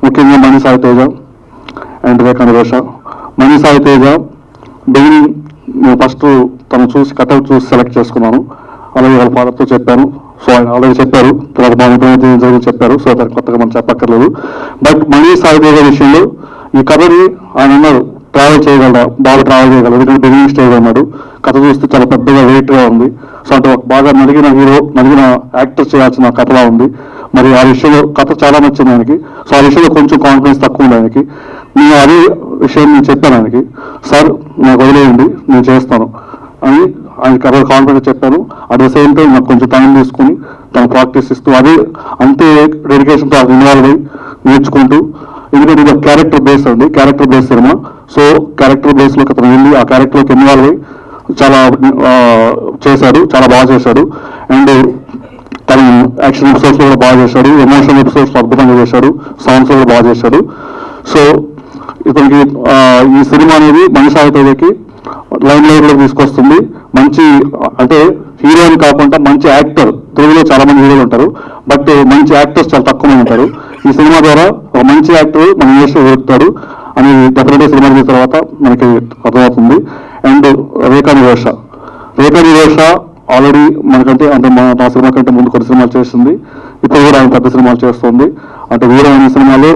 ముఖ్యంగా మణి సాయి తేజ అండ్ రేఖా నిరోష. మణి సాయి తేజ బిగినింగ్ నేను ఫస్ట్ తను చూసి కట్అవుట్ చూసి సెలెక్ట్ చేసుకున్నాను. అలాగే వాళ్ళ ఫాదర్తో చెప్పాను. సో ఆయన ఆల్రెడీ చెప్పారు, తర్వాత మా జరిగి చెప్పారు. సో దానికి కొత్తగా మనం చెప్పక్కర్లేదు. బట్ మణి సాయి తేజ విషయంలో ఈ కథని ఆయన అన్నారు ట్రావెల్ చేయగలరా, బాగా ట్రావెల్ చేయగలరు. ఎందుకంటే బిగినింగ్ స్టేజ్ అన్నాడు. కథ చూస్తే చాలా పెద్దగా వెయిట్గా ఉంది. సో అంటే ఒక బాగా నలిగిన హీరో, నలిగిన యాక్టర్ చేయాల్సిన కథలా ఉంది. మరి ఆ విషయంలో కథ చాలా నచ్చింది ఆయనకి. సో ఆ విషయంలో కొంచెం కాన్ఫిడెన్స్ తక్కువ ఉంది ఆయనకి. నేను అదే విషయం నేను చెప్పాను ఆయనకి, సార్ నాకు వదిలేయండి నేను చేస్తాను అని ఆయనకి అదే కాన్ఫిడెన్స్ చెప్పాను. అట్ ద సేమ్ టైం నాకు కొంచెం టైం తీసుకుని తను ప్రాక్టీస్ ఇస్తూ అదే అంతే డెడికేషన్తో ఇన్వాల్వ్ అయ్యి నేర్చుకుంటూ, ఎందుకంటే ఇది క్యారెక్టర్ బేస్ అండి, క్యారెక్టర్ బేస్ సినిమా. సో క్యారెక్టర్ బేస్లోకి అతను వెళ్ళి ఆ క్యారెక్టర్లోకి ఇన్వాల్వ్ అయ్యి చాలా చేశాడు, చాలా బాగా చేశాడు. అండ్ తను యాక్షన్ ఎపిసోడ్స్లో కూడా బాగా చేశాడు, ఎమోషనల్ ఎపిసోడ్స్లో అద్భుతంగా చేశాడు, సాంగ్స్లో కూడా బాగా చేశాడు. సో ఇతనికి ఈ సినిమా అనేది మణి సాయి తేజకి లైన్ లైన్లో తీసుకొస్తుంది. మంచి అంటే హీరో అని కాకుండా మంచి యాక్టర్. తెలుగులో చాలా మంది హీరోలు ఉంటారు, బట్ మంచి యాక్టర్స్ చాలా తక్కువ మంది ఉంటారు. ఈ సినిమా ద్వారా ఒక మంచి యాక్టర్ మన ఇండస్ట్రీ దొరుకుతాడు అని డెఫినెట్గా సినిమా చూసిన తర్వాత మనకి అర్థమవుతుంది. అండ్ రేఖా నిరోష ఆల్రెడీ మనకంటే అంటే నా సినిమా కంటే ముందు కొన్ని సినిమాలు చేస్తుంది. ఇప్పుడు కూడా ఆయన పెద్ద సినిమాలు చేస్తుంది. అంటే వీర అనే సినిమాలో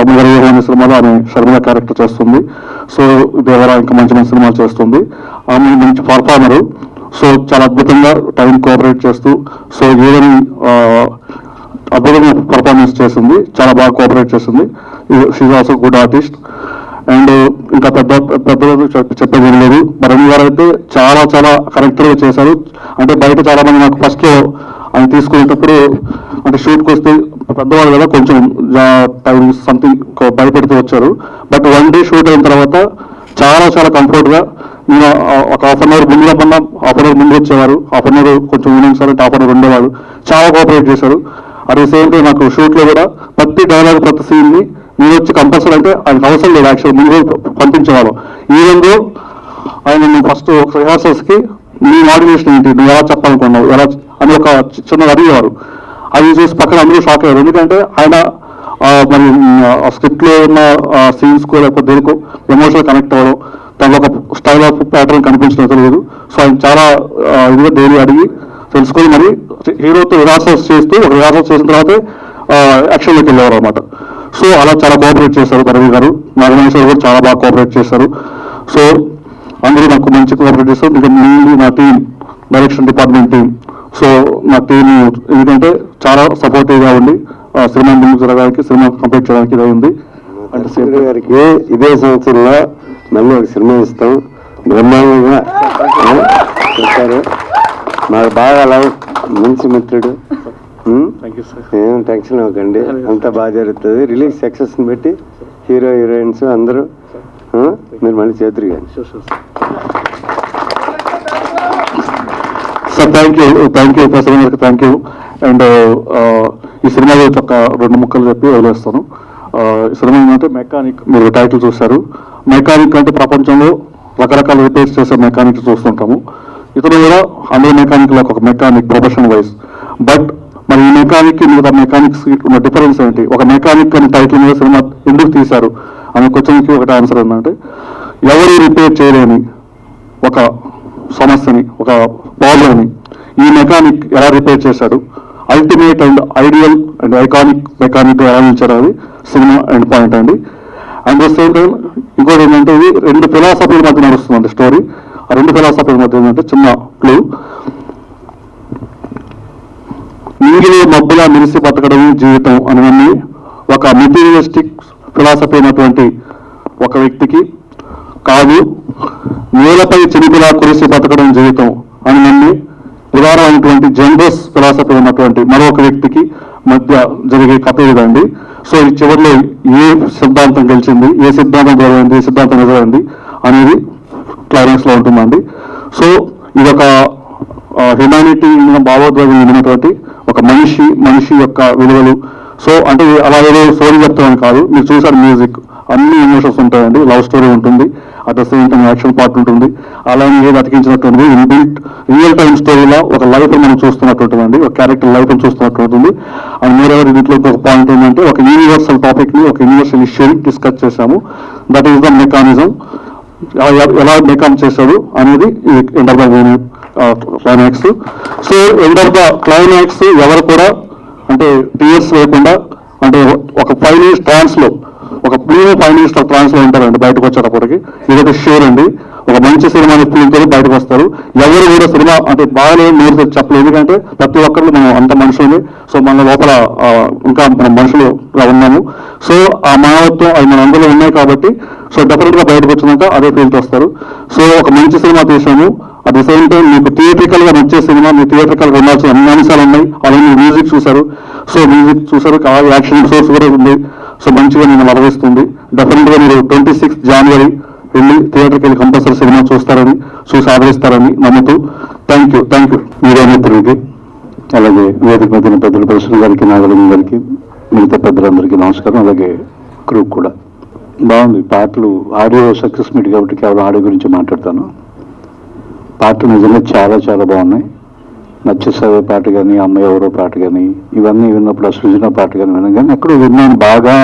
వీర అనే సినిమాలో ఆమె షర్మిల క్యారెక్టర్ చేస్తుంది. సో దేవరా ఇంకా మంచి మంచి సినిమాలు చేస్తుంది. ఆమె మంచి పర్ఫార్మరు. సో చాలా అద్భుతంగా టైం కోఆపరేట్ చేస్తూ సో వీరని అద్భుతంగా పర్ఫార్మెన్స్ చేసింది, చాలా బాగా కోఆపరేట్ చేసింది. She also good artist. And ఇంకా పెద్దలు చెప్పేది లేదు. మరణి గారు అయితే చాలా చాలా కరెక్ట్గా చేశారు. అంటే బయట చాలా మంది నాకు ఫస్ట్లో ఆయన తీసుకునేటప్పుడు అంటే షూట్కి వస్తే పెద్దవాళ్ళు కదా కొంచెం టైం సంథింగ్ భయపెడుతూ వచ్చారు. బట్ వన్ డే షూట్ అయిన తర్వాత చాలా చాలా కంఫర్ట్గా నేను ఒక హాఫ్ అన్ అవర్ ముందు రమ్మన్నా హాఫ్ అన్ అవర్ ముందు వచ్చేవారు, హాఫ్ అన్ అవర్ కొంచెం ఈవినింగ్ సార్ అంటే హాఫ్ అన్ అవర్ ఉండేవాళ్ళు. చాలా కోఆపరేట్ చేశారు. అట్ ద సేమ్ టైం నాకు షూట్లో కూడా ప్రతి డైలాగ్ ప్రతి సీన్ని నేను వచ్చి కంపల్సరీ అంటే ఆయనకు అవసరం లేదు, యాక్చువల్ ముందు పంపించేవాళ్ళం. ఈవెందో ఆయన నేను ఫస్ట్ ఒక రిహార్సల్స్కి నీ మాడ్యులేషన్ ఏంటి, నువ్వు ఎలా చెప్పాలనుకున్నావు ఎలా అని ఒక చిన్నది అడిగేవారు. అది చూసి పక్కన అందరూ షాక్ అయ్యారు. ఎందుకంటే ఆయన మరి ఆ స్క్రిప్ట్లో ఉన్న సీన్స్కో లేకపోతే దేనికో ఎమోషనల్ కనెక్ట్ అవ్వడం, తనలో ఒక స్టైల్ ఆఫ్ ప్యాటర్న్ కనిపించడం తెలియదు. సో ఆయన చాలా ఇదిగా డైలీ అడిగి తెలుసుకొని మరి హీరోతో రిహార్సల్స్ చేస్తూ ఒక రిహార్సల్స్ చేసిన తర్వాతే యాక్షన్లోకి వెళ్ళేవారు అనమాట. సో అలా చాలా కోఆపరేట్ చేశారు రవి గారు. నాగమేశ్వర్ కూడా చాలా బాగా కోఆపరేట్ చేశారు. సో అందరూ నాకు మంచి కోఆపరేట్ చేస్తారు. ఇంకా మెయిన్లీ నా team, direction department team. So నా టీం ఎందుకంటే చాలా సపోర్టివ్గా ఉండి సినిమా ముందుకు జరగడానికి, సినిమా కంప్లీట్ చేయడానికి ఇదే ఉంది. అంటే శ్రీధర్ గారికి ఇదే సంవత్సరంలో మళ్ళీ ఒక సినిమా ఇస్తాం, బ్రహ్మాండంగా చెప్పారు. మాకు బాగా మంచి మిత్రుడు. ఏం టెన్షన్ అవ్వకండి, అంతా బాగా జరుగుతుంది. రిలీజ్ సక్సెస్ని బట్టి హీరో హీరోయిన్స్ అందరూ మీరు మళ్ళీ చేతురు కానీ. సార్ థ్యాంక్ యూ ప్రసన్న గారికి థ్యాంక్ యూ. అండ్ ఈ సినిమా గురించి ఒక 2 ముక్కలు చెప్పి వదిలేస్తాను. ఈ సినిమా ఏంటంటే మెకానిక్, మీరు టైటిల్ చూశారు. మెకానిక్ అంటే ప్రపంచంలో రకరకాల రిపేర్స్ చేసే మెకానిక్ చూస్తుంటాము. ఇతను కూడా అందరూ మెకానిక్ ఒక మెకానిక్ ప్రొఫెషన్ వైజ్. బట్ మరి ఈ మెకానిక్ మిగతా మెకానిక్స్ ఉన్న డిఫరెన్స్ ఏంటి, ఒక మెకానిక్ అనే టైటిల్ మీద సినిమా ఎందుకు తీశారు అనే క్వశ్చన్కి ఒకటి ఆన్సర్ ఏంటంటే, ఎవరు రిపేర్ చేయలేని ఒక సమస్యని, ఒక ప్రాబ్లమ్ని ఈ మెకానిక్ ఎలా రిపేర్ చేశాడు, ultimate and ideal and iconic mechanic ఎలా నిలిచారు అది సినిమా ఎండ్ పాయింట్ అండి. అండ్ ద సేమ్ టైం ఇంకోటి ఏంటంటే ఇది 2 ఫిలాసఫీల మధ్య నడుస్తుందండి స్టోరీ. ఆ 2 ఫిలాసఫీల మధ్య ఏంటంటే చిన్న క్లూ, నీగిలి మబ్బులా మెరిసి బతకడమే జీవితం అని ఒక మెటీరియలిస్టిక్ ఫిలాసఫీ అయినటువంటి ఒక వ్యక్తికి, కాదు నేలపై చినుకులా కురిసి బతకడం జీవితం అని నమ్మి ఉదాహరణటువంటి జనరస్ ఫిలాసఫీ ఉన్నటువంటి మరొక వ్యక్తికి మధ్య జరిగే కథ ఇదండి. సో ఈ చివరిలో ఏ సిద్ధాంతం గెలిచింది, ఏ సిద్ధాంతం గెలవండి, ఏ సిద్ధాంతం నిజమైంది అనేది క్లైమాక్స్ లో ఉంటుందండి. సో ఇదొక హ్యుమానిటీ భావోద్వేగం ఉన్నటువంటి ఒక మనిషి యొక్క విలువలు. సో అంటే అలా ఏదో స్టోరీ చెప్తామని కాదు, మీరు చూసారు మ్యూజిక్, అన్ని ఎమోషన్స్ ఉంటాయండి, లవ్ స్టోరీ ఉంటుంది, at the same time action part ఉంటుంది. అలానే ఏది అతికించినట్టుంది ఇన్బిల్ట్ రియల్ టైమ్ స్టోరీలో ఒక లైఫ్ మనం చూస్తున్నట్టు ఉంటుందండి, ఒక క్యారెక్టర్ లైఫ్ చూస్తున్నట్టు ఉంటుంది. అండ్ మోరెవర్ దీంట్లో ఒక పాయింట్ ఏంటంటే ఒక యూనివర్సల్ టాపిక్ ని, ఒక యూనివర్సల్ ఇష్యూని డిస్కస్ చేశాము. That is the mechanism. ఎలా మేకప్ చేశాడు అనేది end of the climax. So end of the climax ఎవరు కూడా అంటే టీయర్స్ లేకుండా అంటే ఒక 5 minutes ట్రాన్స్ లో ఒక 5 minutes ట్రాన్స్ లో ఉంటారండి బయటకు వచ్చేటప్పటికి. ఇదొక షూర్ అండి. ఒక మంచి సినిమాని ఫిల్మ్తో బయటకు వస్తారు. ఎవరు కూడా సినిమా అంటే బాగానే నోరు చెప్పలేదు, ఎందుకంటే ప్రతి ఒక్కరు మనం అంత మనుషులు. సో మన లోపల ఇంకా మనం మనుషులుగా ఉన్నాము. సో ఆ మానవత్వం అవి మన అందులో ఉన్నాయి కాబట్టి సో డెఫినెట్ గా బయటకు వచ్చినాక అదే ఫీల్తో వస్తారు. సో ఒక మంచి సినిమా తీసాము. అట్ ద సేమ్ టైం మీకు థియేట్రికల్ గా నచ్చే సినిమా, మీ థియేట్రికల్ గా ఉండాల్సిన అన్ని అంశాలు ఉన్నాయి. అలాగే మ్యూజిక్ చూసారు. సో మ్యూజిక్ చూసారు, యాక్షన్ సోర్స్ కూడా ఉంది. సో మంచిగా నేను అలవిస్తుంది. డెఫినెట్ గా మీరు 26 January వెళ్ళి థియేటర్కి వెళ్ళి కంపల్సరీ సినిమా చూస్తారని, చూసి ఆదరిస్తారని నమ్ముతూ థ్యాంక్ యూ మీడియా మిత్రులకి, అలాగే వేదిక మీద పెద్దల ప్రశ్న గారికి, నాగలింగ గారికి, మిగతా పెద్దలందరికీ నమస్కారం. అలాగే క్రూ కూడా బాగుంది. పాటలు ఆడియో సక్సెస్ మీట్ కాబట్టి కేవలం ఆడియో గురించి మాట్లాడతాను. పాటలు నిజంగా చాలా చాలా బాగున్నాయి. నచ్చేసే పాట కానీ, అమ్మాయి ఎవరో పాట కానీ, ఇవన్నీ విన్నప్పుడు ఆ సృజన పాట కానీ విన్నాను. కానీ ఎక్కడో విన్నాను, బాగా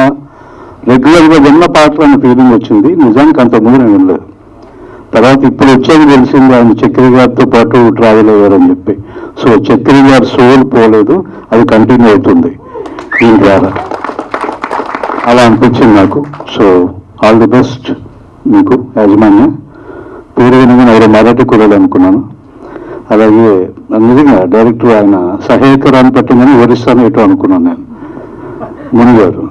రెగ్యులర్గా విన్న పాటలు అనే ఫీలింగ్ వచ్చింది. నిజానికి అంతకుముందు నేను వినలేదు. తర్వాత ఇప్పుడు వచ్చేది తెలిసింది ఆయన చక్రి గారితో పాటు ట్రావెల్ అయ్యారని చెప్పి. సో చక్రి గారి సోల్ పోలేదు, అది కంటిన్యూ అవుతుంది దీని ద్వారా. అలా అనిపించింది నాకు. సో ఆల్ ది బెస్ట్ మీకు యాజమాన్యం. పేరు వినగానే ఎవరో మరాఠీ కురాలు అనుకున్నాను. అలాగే నిజంగా డైరెక్టర్ ఆయన సహాయకరాన్ని పట్టిందని ఒరిస్సాను ఎటో అనుకున్నాను నేను, మునిగారు.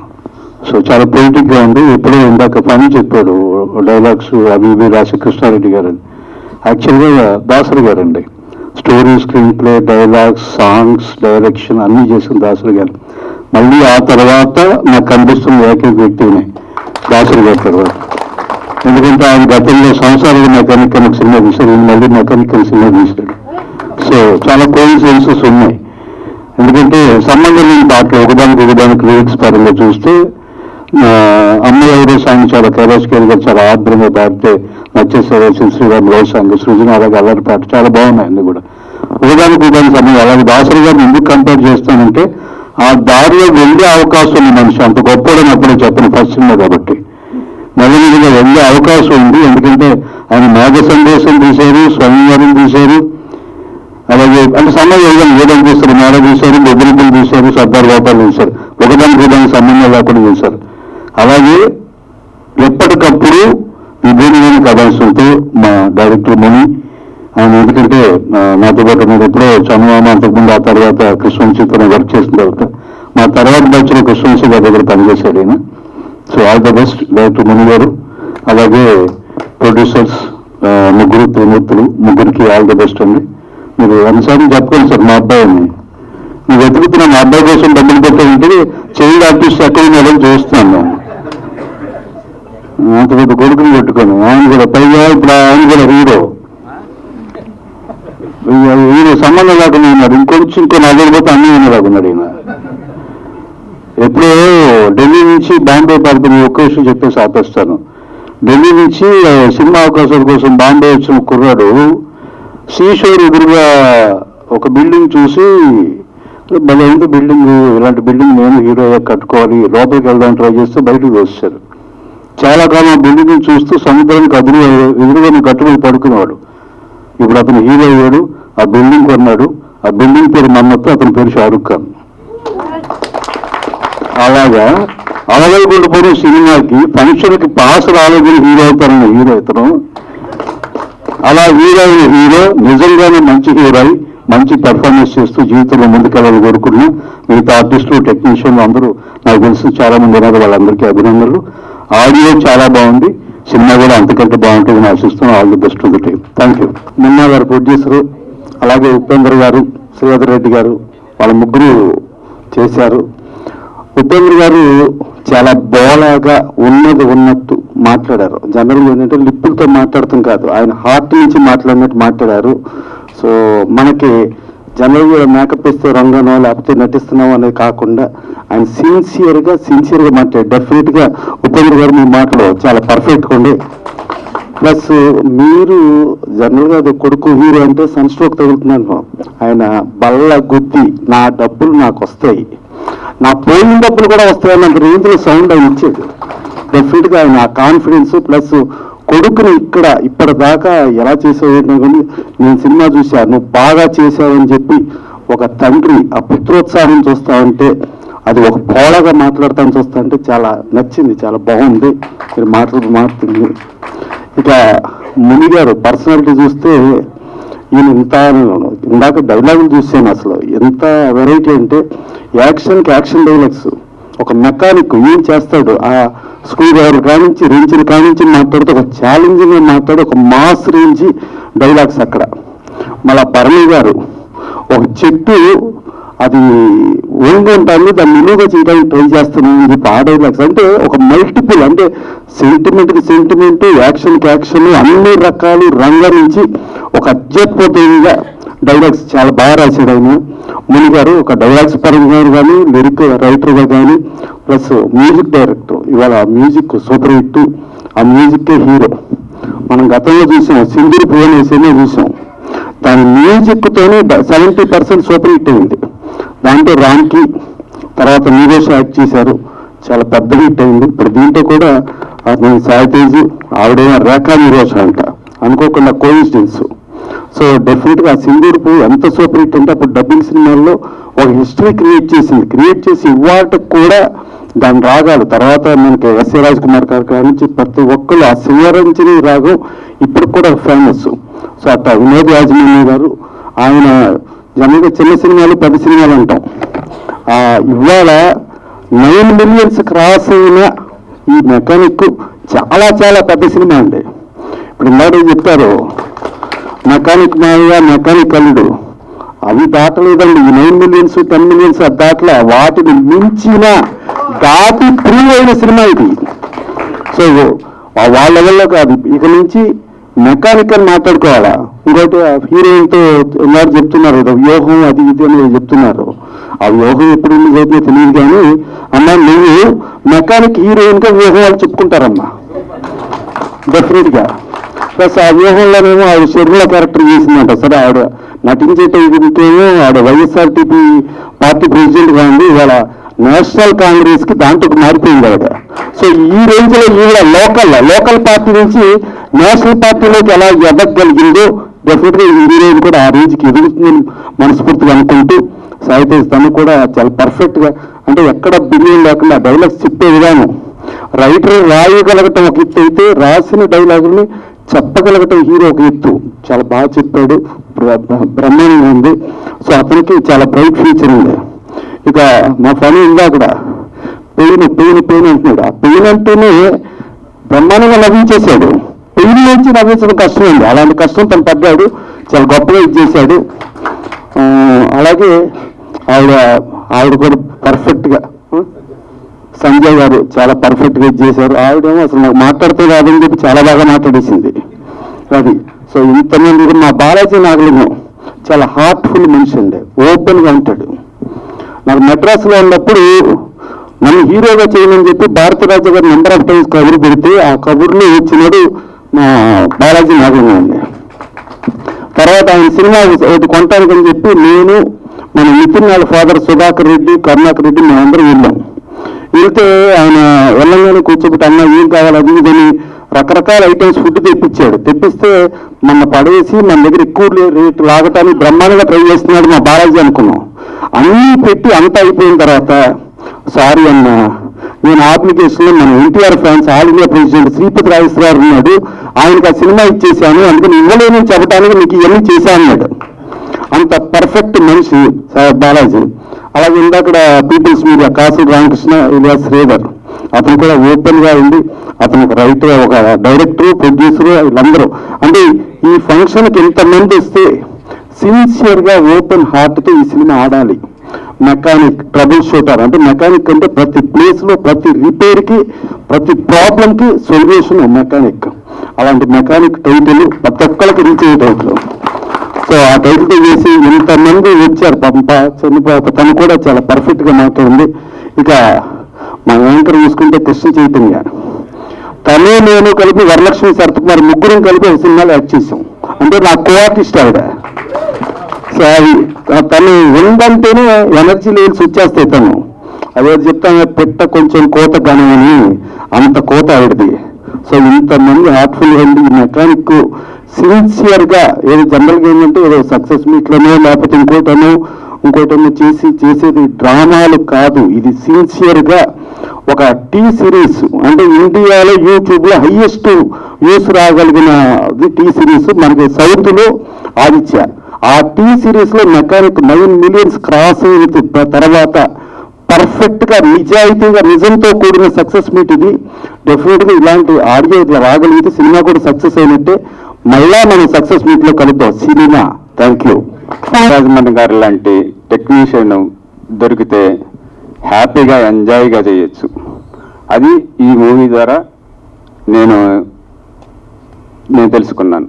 సో చాలా పొలిటిక్ గా ఉంది. ఎప్పుడో ఇందాక పని చెప్పాడు డైలాగ్స్ అవి ఇవి రాసి కృష్ణారెడ్డి గారు అని. యాక్చువల్గా దాసరి గారండి. Story, screen play, dialogues, songs, direction అన్నీ చేసిన దాసరి గారు. మళ్ళీ ఆ తర్వాత నాకు కనిపిస్తున్న ఏకైక వ్యక్తిని దాసరి గారి తర్వాత. ఎందుకంటే ఆయన గతంలో సంవత్సరాలు మెకానిక్ అని సినిమా తీశాడు, మళ్ళీ మెకానిక్ అని సినిమా తీశాడు. సో చాలా కోయిన్సిడెన్సెస్ ఉన్నాయి. ఎందుకంటే సంబంధం లేని పాటలు ఒకదానికి లిరిక్స్ పరంగా చూస్తే అమ్మాయి ఎవరో సాంగ్ చాలా కైలాష్కేల్ గారు చాలా ఆర్ద్రంగా పాడితే నచ్చేసారు. శ్రీరామ్ రోజు సాంగ్, సృజన అలాగే అల్లరి పాట చాలా బాగున్నాయి అన్ని కూడా. ఒకదానికి సంబంధం. అలాగే దాసరి గారిని ఎందుకు కంపేర్ చేస్తానంటే ఆ దారిలో వెళ్ళే అవకాశం ఉంది మనిషి. అంత గొప్పదని అప్పుడే చెప్పను ఫస్ట్ సినిమా కాబట్టి. మెల్లమెల్లిగా వెళ్ళే అవకాశం ఉంది. ఎందుకంటే ఆయన మేఘ సందేశం తీశారు, స్వయంవరం తీశారు, అలాగే అంటే సంబంధం ఏదైనా తీస్తారు, మేడ తీశారు, బొబ్బిలిపల్లి తీశారు, సర్దార్ గోపాల్ తీశారు. ఒకదానికి సంబంధం లేకుండా తీశారు. అలాగే ఎప్పటికప్పుడు విభిన్నమైన కథాంశంతో మా డైరెక్టర్ ముని ఆయన, ఎందుకంటే నాతో పాటు నేను ఎప్పుడో చందమామ అంతకుముందు, ఆ తర్వాత కృష్ణవంశీతో వర్క్ చేసిన తర్వాత మా తర్వాత బ్యాచ్లో కృష్ణవంశీ గారి దగ్గర పనిచేశాడు ఆయన. So all the best director ముని గారు. అలాగే ప్రొడ్యూసర్స్ ముగ్గురు త్రిమూర్తులు, ముగ్గురికి ఆల్ ద బెస్ట్ అండి. మీరు అన్నిసార్లు చెప్పుకోండి సార్, మా అబ్బాయిని మీరు వెతుకుతున్న మా అబ్బాయి కోసం డబ్బులు పెట్టాలంటే చైల్డ్ ఆర్టిస్ట్ ఎక్కడ ఉన్నాడని చూస్తున్నాను నేను. అంత పెద్ద కొడుకుని పెట్టుకొని ఆయన కూడా పైగా ఇప్పుడు ఆయన కూడా హీరో సంబంధం లేకుండా ఉన్నాడు. ఇంకో 4 పోతే అన్నీ ఉన్నాడు ఈయన. ఎప్పుడో ఢిల్లీ నుంచి బాంబే పాల్గొని ఒక్క విషయం చెప్పేసి ఆపేస్తాను. ఢిల్లీ నుంచి సినిమా అవకాశాల కోసం బాంబే వచ్చిన కుర్రాడు సీషోర్ ఎదురుగా ఒక బిల్డింగ్ చూసి భలే ఉంది బిల్డింగ్, ఇలాంటి బిల్డింగ్ నేను హీరోగా కట్టుకోవాలి, లోపలికి వెళ్దామని ట్రై చేస్తే బయటకు వచ్చారు. చాలా కాలం ఆ బిల్డింగ్ చూస్తూ సముద్రానికి ఎదురుగా కట్టుబడి పడుకునేవాడు. ఇప్పుడు అతను హీరో అయ్యాడు, ఆ బిల్డింగ్ కొన్నాడు. ఆ బిల్డింగ్ పేరు మన్నత్తు, అతని పేరు షారుఖ్ ఖాన్. అలాగా అలవైకుండిపోయిన సినిమాకి ఫంక్షన్కి పాస్ రాలేదని హీరో అవుతారన్న హీరో ఇతను. అలా హీరో నిజంగానే మంచి హీరో అయి మంచి పెర్ఫార్మెన్స్ చేస్తూ జీవితంలో ముందుకెళ్ళాలని కోరుకుంటున్నాం. మిగతా ఆర్టిస్టులు, టెక్నీషియన్లు అందరూ నాకు తెలిసి చాలా మంది ఉన్నారు, వాళ్ళందరికీ అభినందనలు. ఆడియో చాలా బాగుంది, సినిమా కూడా అంతకంటే బాగుంటుందని ఆశిస్తున్నాం. All the best to the team. Thank you. Munna గారు ప్రొడ్యూసరు, అలాగే ఉపేంద్ర గారు, శ్రీధర్ రెడ్డి గారు, వాళ్ళ ముగ్గురు చేశారు. ఉపేంద్ర గారు చాలా బోలాగా ఉన్నట్టు మాట్లాడారు. జనరల్గా ఏంటంటే లిప్పులతో మాట్లాడటం కాదు, ఆయన హార్ట్ నుంచి మాట్లాడినట్టు మాట్లాడారు. సో మనకి జనరల్గా మేకప్ ఇస్తే రంగనో లేకపోతే నటిస్తున్నాం అనేది కాకుండా ఆయన సిన్సియర్గా మాట్లాడారు. డెఫినెట్గా ఉపేంద్ర గారు మీ మాటలో చాలా పర్ఫెక్ట్గా ఉండి ప్లస్ మీరు జనరల్గా అది కొడుకు హీరో అంటే సన్ స్ట్రోక్ తగులుతున్నాను. ఆయన బల్ల గుద్ది నా డబ్బులు నాకు వస్తాయి, నా పోయిన డబ్బులు కూడా వస్తాయన్నంత రేంజ్లో సౌండ్ ఆయన ఇచ్చాడు. డెఫినెట్గా ఆయన ఆ కాన్ఫిడెన్స్ ప్లస్ కొడుకుని ఇప్పటిదాకా ఎలా చేసావు కానీ నేను సినిమా చూసా, నువ్వు బాగా చేసావని చెప్పి ఒక తండ్రి ఆ పుత్రోత్సాహం చూస్తావంటే, అది ఒక పోలగా మాట్లాడతాను చూస్తా అంటే చాలా నచ్చింది, చాలా బాగుంది మీరు మాట్లాడుతుంది. ఇక ముని గారు పర్సనాలిటీ చూస్తే ఈయన ఇందాక డైలాగులు చూసాను, అసలు ఎంత వెరైటీ అంటే యాక్షన్కి యాక్షన్ డైలాగ్స్. ఒక మెకానిక్ ఏం చేస్తాడు, ఆ స్క్రూ డ్రైవర్ కానించి రేంజ్ని కానించి మాట్లాడుతూ ఒక ఛాలెంజింగ్ మాట్లాడు, ఒక మాస్ రేంజ్ డైలాగ్స్ అక్కడ. మళ్ళా భరణి గారు ఒక చెట్టు అది ఓన్గా ఉంటుంది, దాన్ని నిలువుగా చేయడానికి ట్రై చేస్తున్నాను అని చెప్పి ఆ డైలాగ్స్. అంటే ఒక మల్టిపుల్, అంటే సెంటిమెంట్కి సెంటిమెంట్, యాక్షన్కి యాక్షన్, అన్ని రకాలు రంగరించి ఒక అత్యద్భుతంగా డైలాగ్స్ చాలా బాగా రాశాడు ఆయన. ముని గారు ఒక డైలాగ్స్ పరంగా కానీ, లిరిక్ రైటర్గా కానీ, ప్లస్ మ్యూజిక్ డైరెక్టర్. ఇవాళ మ్యూజిక్ సూపర్ హిట్, ఆ మ్యూజిక్కే హీరో. మనం గతంలో చూసాం సింధూర్ భువన్ సినిమా చూసాం, దాని మ్యూజిక్తోనే 70% సూపర్ హిట్ అయింది. దాంట్లో రామ్కి తర్వాత నీరేష్ యాక్ట్ చేశారు, చాలా పెద్ద హిట్ అయింది. ఇప్పుడు దీంట్లో కూడా నేను సాయితేజ్, ఆవిడేమో రేఖా నీరేష్ అంట, అనుకోకుండా కోఇన్సిడెన్స్. సో డెఫినెట్గా ఆ సింధూర్పు ఎంత సూపర్ హిట్ అంటే అప్పుడు డబ్బింగ్ సినిమాల్లో ఒక హిస్టరీ క్రియేట్ చేసి ఇవాటికి కూడా దాని రాగాలు తర్వాత మనకి ఎస్ఏ రాజ్ కుమార్ గారు నుంచి ప్రతి ఒక్కరు ఆ శివరంజని రాగం ఇప్పుడు కూడా ఫేమస్. సో అట్లా వినోద్ యాజమాన్య గారు, ఆయన జనరల్గా చిన్న సినిమాలు 10 సినిమాలు అంటాం, ఇవాళ 9 మిలియన్స్ క్రాస్ అయిన ఈ మెకానిక్ చాలా చాలా పెద్ద సినిమా అండి. ఇప్పుడు ఇందాక చెప్తారు మెకానిక్ మాయ, మెకానిక్ అల్లుడు, అవి దాటలేదండి. ఈ 9 మిలియన్స్ 10 మిలియన్స్ దాటలే, వాటిని మించిన దాటి ప్రూవ్ అయిన సినిమా ఇది. సో వాళ్ళ వల్ల కాదు, ఇక నుంచి మెకానిక్ అని మాట్లాడుకోవాలా. ఇంకోటి హీరోయిన్తో ఎవరు చెప్తున్నారు కదా వ్యూహం అది ఇది అని చెప్తున్నారు, ఆ వ్యూహం ఎప్పుడు చదివితే తెలియదు కానీ అమ్మా నువ్వు మెకానిక్ హీరోయిన్గా వ్యూహం వాళ్ళు చెప్పుకుంటారమ్మా డెఫినెట్గా. ప్లస్ ఆ వ్యూహంలోనేమో ఆవిడ షర్మిల క్యారెక్టర్ చేసిందంట. సరే ఆవిడ నటించేటేమో ఆవిడ వైఎస్ఆర్టీపీ పార్టీ ప్రెసిడెంట్గా ఉంది, ఇవాళ నేషనల్ కాంగ్రెస్కి దాంట్లో మారిపోయింది ఆవిడ. సో ఈ రేంజ్లో ఈవిడ లోకల్ పార్టీ నుంచి నేషనల్ పార్టీలోకి ఎలా ఎదగలిగిందో డెఫినెట్గా ఈ హీరోయిన్ కూడా ఆ రేంజ్కి ఎదుగుతుందని మనస్ఫూర్తిగా అనుకుంటూ, సాయితేజ్ తను కూడా చాలా పర్ఫెక్ట్గా, అంటే ఎక్కడ బిగినింగ్ లేకుండా డైలాగ్స్ చెప్పే విధానం, రైటర్ రాయగలగటం ఒక ఎత్తు అయితే రాసిన డైలాగుల్ని చెప్పగలగటం హీరో ఒక ఎత్తు. చాలా బాగా చెప్పాడు, బ్రహ్మాండంగా ఉంది. సో అతనికి చాలా బ్రైట్ ఫ్యూచర్ ఉంది. ఇక మా ఫనీ ఇందాక పెయిన్ అంటున్నాడు, ఆ పెయిన్ అంటూనే బ్రహ్మాండంగా నవ్వించేశాడు. పెయిన్ నుంచి నవ్వించడం కష్టం ఉంది, అలాంటి కష్టం తను పడ్డాడు, చాలా గొప్పగా ఇచ్చేశాడు. అలాగే ఆవిడ కూడా పర్ఫెక్ట్గా, సంజయ్ గారు చాలా పర్ఫెక్ట్గా ఇచ్చేశారు. ఆవిడేమో అసలు నాకు మాట్లాడితే కాదని చెప్పి చాలా బాగా మాట్లాడేసింది అది. సో ఇంతమంది మా బాలాజీ నాగలింగం చాలా హార్ట్ఫుల్ మనిషి అండి, ఓపెన్గా ఉంటాడు. నాకు మెడ్రాస్లో ఉన్నప్పుడు నన్ను హీరోగా చేయమని చెప్పి భారతరాజు గారు నెంబర్ ఆఫ్ టైమ్స్ కబురు పెడితే ఆ కబుర్లో వచ్చినాడు మా బాలాజీ నాగలింగం అండి. తర్వాత ఆయన సినిమా ఒకటి కొనటానికని చెప్పి నేను మన నితిన్ వాళ్ళ ఫాదర్ సుధాకర్ రెడ్డి, కరుణాకర్ రెడ్డి మేమందరం వెళ్ళాం. వెళ్తే ఆయన వెళ్ళంగానే కూర్చోబెట్టి అన్న ఏం కావాలి అది ఇదని రకరకాల ఐటమ్స్ ఫుడ్ తెప్పిస్తే మన పడేసి మన దగ్గర ఎక్కువ రేటు లాగటానికి బ్రహ్మాండంగా ట్రై చేస్తున్నాడు మా బాలాజీ అనుకున్నాం. అన్నీ పెట్టి అంతా అయిపోయిన తర్వాత సారీ అన్న, నేను అప్లికేషన్లో మన NTR fans all India president Sripathi Rajeswararao ఉన్నాడు, ఆయనకు ఆ సినిమా ఇచ్చేసాను, అందుకని ఇవ్వలేని చెప్పడానికి మీకు ఇవన్నీ చేశాను అన్నాడు. అంత పర్ఫెక్ట్ మనిషి బాలాజీ. అలాగే ఇందాక పీపుల్స్ మీడియా కాసుల రామకృష్ణ ఇలియాస్ శ్రీధర్, అతను కూడా ఓపెన్గా ఉంది. అతను ఒక రైటర్, ఒక డైరెక్టరు, ప్రొడ్యూసరు, వీళ్ళందరూ. అంటే ఈ ఫంక్షన్కి ఎంతమంది వస్తే సిన్సియర్గా ఓపెన్ హార్ట్తో ఈ సినిమా ఆడాలి. మెకానిక్ ట్రబుల్ షూటర్, అంటే మెకానిక్ అంటే ప్రతి ప్లేస్లో ప్రతి రిపేర్కి ప్రతి ప్రాబ్లంకి సొల్యూషన్ మెకానిక్. అలాంటి మెకానిక్ టైటిల్ ప్రతి ఒక్కరికి రీచ్ అయ్యే టైటిల్. సో ఆ టైటిల్తో చేసి ఇంతమంది వచ్చారు. చనిపోక తను కూడా చాలా పర్ఫెక్ట్గా మాట్లాడింది. ఇక మా యాంకర్ చూసుకుంటే కృష్ణ చైతన్య, తనే నేను కలిపి వరలక్ష్మి శరత్కుమార్ ముగ్గురం కలిపి ఒక సినిమాలో యాక్ట్ చేసాం. అంటే నా కో ఆర్టిస్ట్ ఆవిడ. సో అది తను ఉందంటేనే ఎనర్జీ లెవెల్స్ వచ్చేస్తాయి. తను అదే చెప్తాను, పెట్ట కొంచెం కోత కానివని అంత కోత ఆవిడది. సో ఇంతమంది హార్ట్ఫుల్ అండి మెకానిక్ సిన్సియర్గా ఏదో జనరల్గా ఏంటంటే ఏదో సక్సెస్ మీట్లోనో లేకపోతే ఇంకోటనో చేసేది డ్రామాలు కాదు. ఇది సిన్సియర్గా ఒక టీ సిరీస్, అంటే ఇండియాలో యూట్యూబ్లో హైయెస్ట్ వ్యూస్ రాగలిగిన టీ సిరీస్ మనకి సౌత్లో ఆదిత్య. ఆ టీ సిరీస్లో మెకానిక్ 9 మిలియన్స్ క్రాస్ అయిన తర్వాత పర్ఫెక్ట్గా నిజాయితీగా నిజంతో కూడిన సక్సెస్ మీట్ ఇది. డెఫినెట్గా ఇలాంటి ఆడియో ఇట్లా రాగలిగితే సినిమా కూడా సక్సెస్ అయినట్టే. మళ్ళా మనం సక్సెస్ మీట్లో కలుద్దాం సినిమా. Thank you. రాజమండ్రి గారు లాంటి టెక్నీషియన్ దొరికితే హ్యాపీగా ఎంజాయ్గా చేయొచ్చు. అది ఈ మూవీ ద్వారా నేను తెలుసుకున్నాను.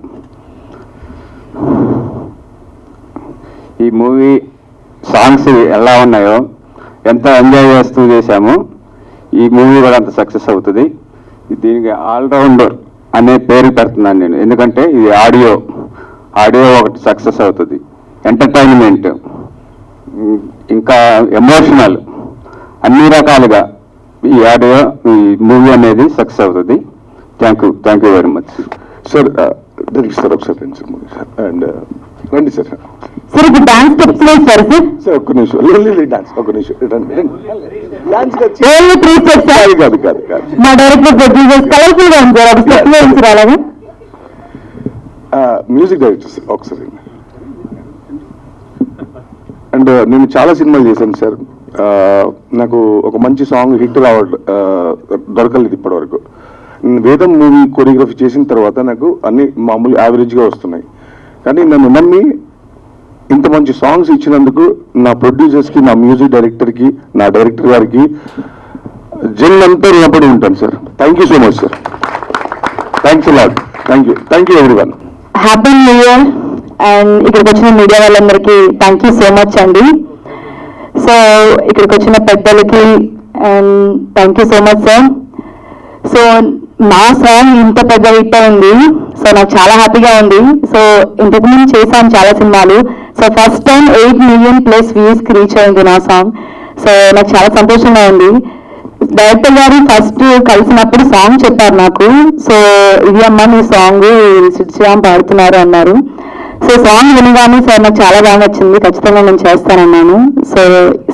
ఈ మూవీ సాంగ్స్ ఎలా ఉన్నాయో, ఎంత ఎంజాయ్ చేస్తూ చేశామో, ఈ మూవీ కూడా అంత సక్సెస్ అవుతుంది. దీనికి ఆల్రౌండర్ అనే పేరు పెడుతున్నాను నేను. ఎందుకంటే ఇది ఆడియో ఒకటి సక్సెస్ అవుతుంది, ఎంటర్టైన్మెంట్, ఇంకా ఎమోషనల్, అన్ని రకాలుగా ఈ ఆడియో ఈ మూవీ అనేది సక్సెస్ అవుతుంది. Thank you very much sir. Sir ఒకసారి రండి సార్ మూవీ సార్. అండ్ రండి సార్. సార్ ఇప్పుడు డాన్స్ స్టెప్స్ లేదు సార్. సార్ ఒక్క నిమిషం డాన్స్, ఒక్క నిమిషం రండి. Dance only 3 steps sir. కాదు మా డైరెక్టర్ ప్రొడ్యూసర్స్ కలర్ఫుల్ గా ఉంది సార్. ఒక స్టెప్ వేయించారు అలాగే. మ్యూజిక్ డైరెక్టర్ సార్ ఒకసారి. అండ్ నేను చాలా సినిమాలు చేశాను సార్. నాకు ఒక మంచి సాంగ్ హిట్ దొరకలేదు ఇప్పటివరకు. నేను వేదం మూవీ కొరియోగ్రఫీ చేసిన తర్వాత నాకు అన్ని మామూలు యావరేజ్గా వస్తున్నాయి. కానీ నన్ను నమ్మి ఇంత మంచి సాంగ్స్ ఇచ్చినందుకు నా ప్రొడ్యూసర్స్కి, నా మ్యూజిక్ డైరెక్టర్కి, నా డైరెక్టర్ గారికి జన్మంతా రుణపడి ఉంటాను sir. Thank you so much sir. Thanks lot. Thank you everyone. Happy new year. And ఇక్కడికి వచ్చిన మీడియా వాళ్ళందరికీ థ్యాంక్ యూ సో మచ్ అండి. సో ఇక్కడికి వచ్చిన పెద్దలకి and thank you so much sir. So నా సాంగ్ ఇంత పెద్ద హిట్ అయింది. సో నాకు చాలా హ్యాపీగా ఉంది. సో ఇంతకుముందు చేశాను చాలా సినిమాలు. So first time 8 million plus వ్యూస్కి రీచ్ అయింది నా సాంగ్. సో నాకు చాలా సంతోషంగా ఉంది. డైరెక్టర్ గారు ఫస్ట్ కలిసినప్పుడు సాంగ్ చెప్పారు నాకు. సో ఇది అమ్మ మీ సాంగ్ శ్రీరామ్ పాడుతున్నారు అన్నారు. సో సాంగ్ వినగానే సార్ నాకు చాలా బాగా నచ్చింది, ఖచ్చితంగా నేను చేస్తానన్నాను. సో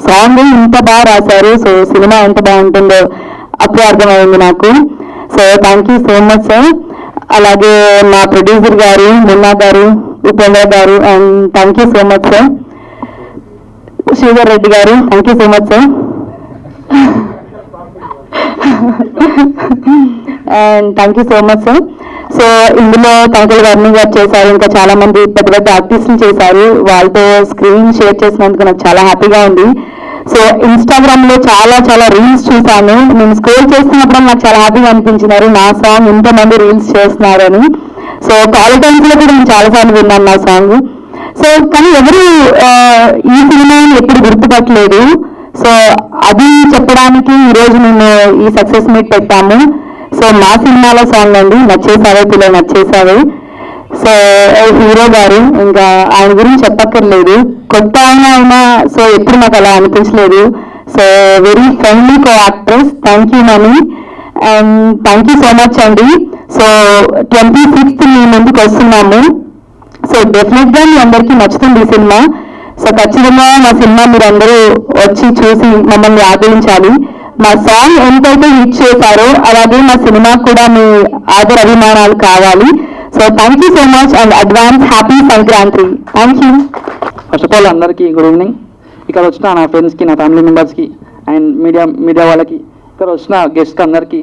సాంగ్ ఇంత బాగా రాశారు. సో సినిమా ఎంత బాగుంటుందో అప్పుడు అర్థమైంది నాకు. So thank you so much sir. అలాగే మా ప్రొడ్యూసర్ గారు మున్నా గారు, ఉపేంద్ర గారు, and thank you so much sir. Sridhar Reddy గారు thank you so much sir. And thank you so much sir. So ఇందులో తనకల వర్ణి గారు చేశారు, ఇంకా చాలా మంది పెద్ద పెద్ద ఆర్టిస్టులు చేశారు. వాళ్ళతో స్క్రీన్ షేర్ చేసినందుకు నాకు చాలా హ్యాపీగా ఉంది. సో ఇన్స్టాగ్రామ్ లో చాలా రీల్స్ చూసాను. నేను స్క్రోల్ చేస్తున్నప్పుడు నాకు చాలా హ్యాపీగా అనిపించినారు నా సాంగ్ ఇంతమంది రీల్స్ చేస్తున్నారని. సో కాల్ టైమ్స్ లో కూడా నేను చాలాసార్లు విన్నాను నా సాంగ్. సో కానీ ఎవరు ఈ సినిమాని ఎప్పుడు గుర్తుపట్టలేదు. సో అది చెప్పడానికి ఈరోజు మేము ఈ సక్సెస్ మీట్ పెట్టాము. సో మా సినిమాలో సాంగ్ అండి నచ్చేసావే పిల్ల నచ్చేసావే. సో హీరో గారు ఇంకా ఆయన గురించి చెప్పక్కర్లేదు, కొత్త అయినా సో ఎప్పుడు నాకు అలా అనిపించలేదు. So very friendly co actress. Thank you money and thank you so much అండి. సో 26th మీ ముందుకు వస్తున్నాము. సో డెఫినెట్గా మీ అందరికీ నచ్చుతుంది ఈ సినిమా. సో ఖచ్చితంగా మా సినిమా మీరు అందరూ వచ్చి చూసి మమ్మల్ని ఆదరించాలి. మా సాంగ్ ఎంతైతే హిట్ చేశారో అలాగే మా సినిమా కూడా మీ ఆదర అభిమానాలు కావాలి. So thank you so much and advance happy Sankranti. Thank you. First of all అందరికీ గుడ్ ఈవినింగ్. ఇక్కడ వచ్చిన నా ఫ్రెండ్స్కి, నా ఫ్యామిలీ మెంబర్స్కి అండ్ మీడియా వాళ్ళకి, ఇక్కడ వచ్చిన గెస్ట్ అందరికీ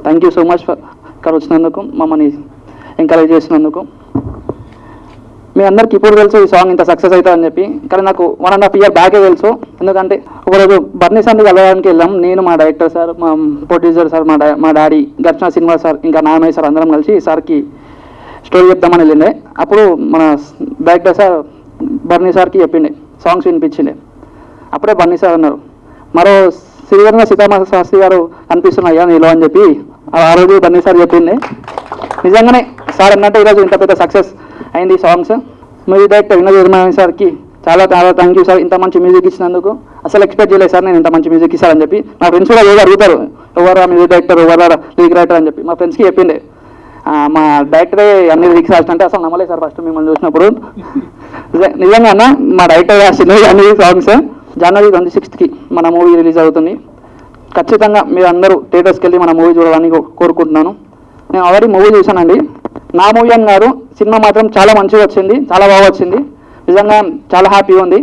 థ్యాంక్ యూ సో మచ్ ఇక్కడ వచ్చినందుకు, మమ్మల్ని ఎంకరేజ్ చేసినందుకు. మీ అందరికీ ఇప్పుడు తెలుసు ఈ సాంగ్ ఇంత సక్సెస్ అవుతుందని చెప్పి, కానీ నాకు 1.5 year బ్యాకే తెలుసు. ఎందుకంటే ఒకరోజు బర్నీ సార్ని కలవడానికి వెళ్ళాం. నేను, మా డైరెక్టర్ సార్, మా ప్రొడ్యూసర్ సార్, మా డాడీ గర్చన సినిమా సార్, ఇంకా నాగమయ్య సార్ అందరం కలిసి సార్కి స్టోరీ చెప్తామని వెళ్ళిండే. అప్పుడు మన డైరెక్టర్ సార్ బర్నీ సార్కి చెప్పిండే, సాంగ్స్ వినిపించిండే. అప్పుడే బర్నీ సార్ అన్నారు, మరో శ్రీధరంగా సీతారామ శాస్త్రి గారు కనిపిస్తున్నాయ్యా నీలో అని చెప్పి ఆ రోజు బన్నీ సార్ చెప్పింది. నిజంగానే సార్ అన్నట్టు ఈరోజు ఇంత పెద్ద సక్సెస్ అయింది సాంగ్స్. మ్యూజిక్ డైరెక్టర్ వినోద్ నిర్మాణ సార్కి చాలా చాలా థ్యాంక్ యూ సార్, ఇంత మంచి మ్యూజిక్ ఇచ్చినందుకు. అసలు ఎక్స్పెక్ట్ చేయలేదు సార్ నేను ఇంత మంచి మ్యూజిక్ ఇస్తారని చెప్పి. మా ఫ్రెండ్స్ కూడా ఏదో అడుగుతారు, ఎవరా మ్యూజిక్ డైరెక్టర్, ఎవరా లిరిక్ రైటర్ అని చెప్పి. మా ఫ్రెండ్స్కి చెప్పిండే మా డైరెక్టరే అన్ని లిరిక్స్ రాసినంటే అసలు నమ్మలేదు సార్ ఫస్ట్ మిమ్మల్ని చూసినప్పుడు. నిజంగా అన్న మా డైరెక్టర్ రాసింది అన్ని సాంగ్స్. జనవరి 26కి మన మూవీ రిలీజ్ అవుతుంది. ఖచ్చితంగా మీరు అందరూ థియేటర్స్కి వెళ్ళి మన మూవీ చూడాలని కోరుకుంటున్నాను. నేను ఆల్రెడీ మూవీ చూశానండి. నా మూవీ అని కాదు, సినిమా మాత్రం చాలా మంచిగా వచ్చింది, చాలా బాగా వచ్చింది. నిజంగా చాలా హ్యాపీగా ఉంది.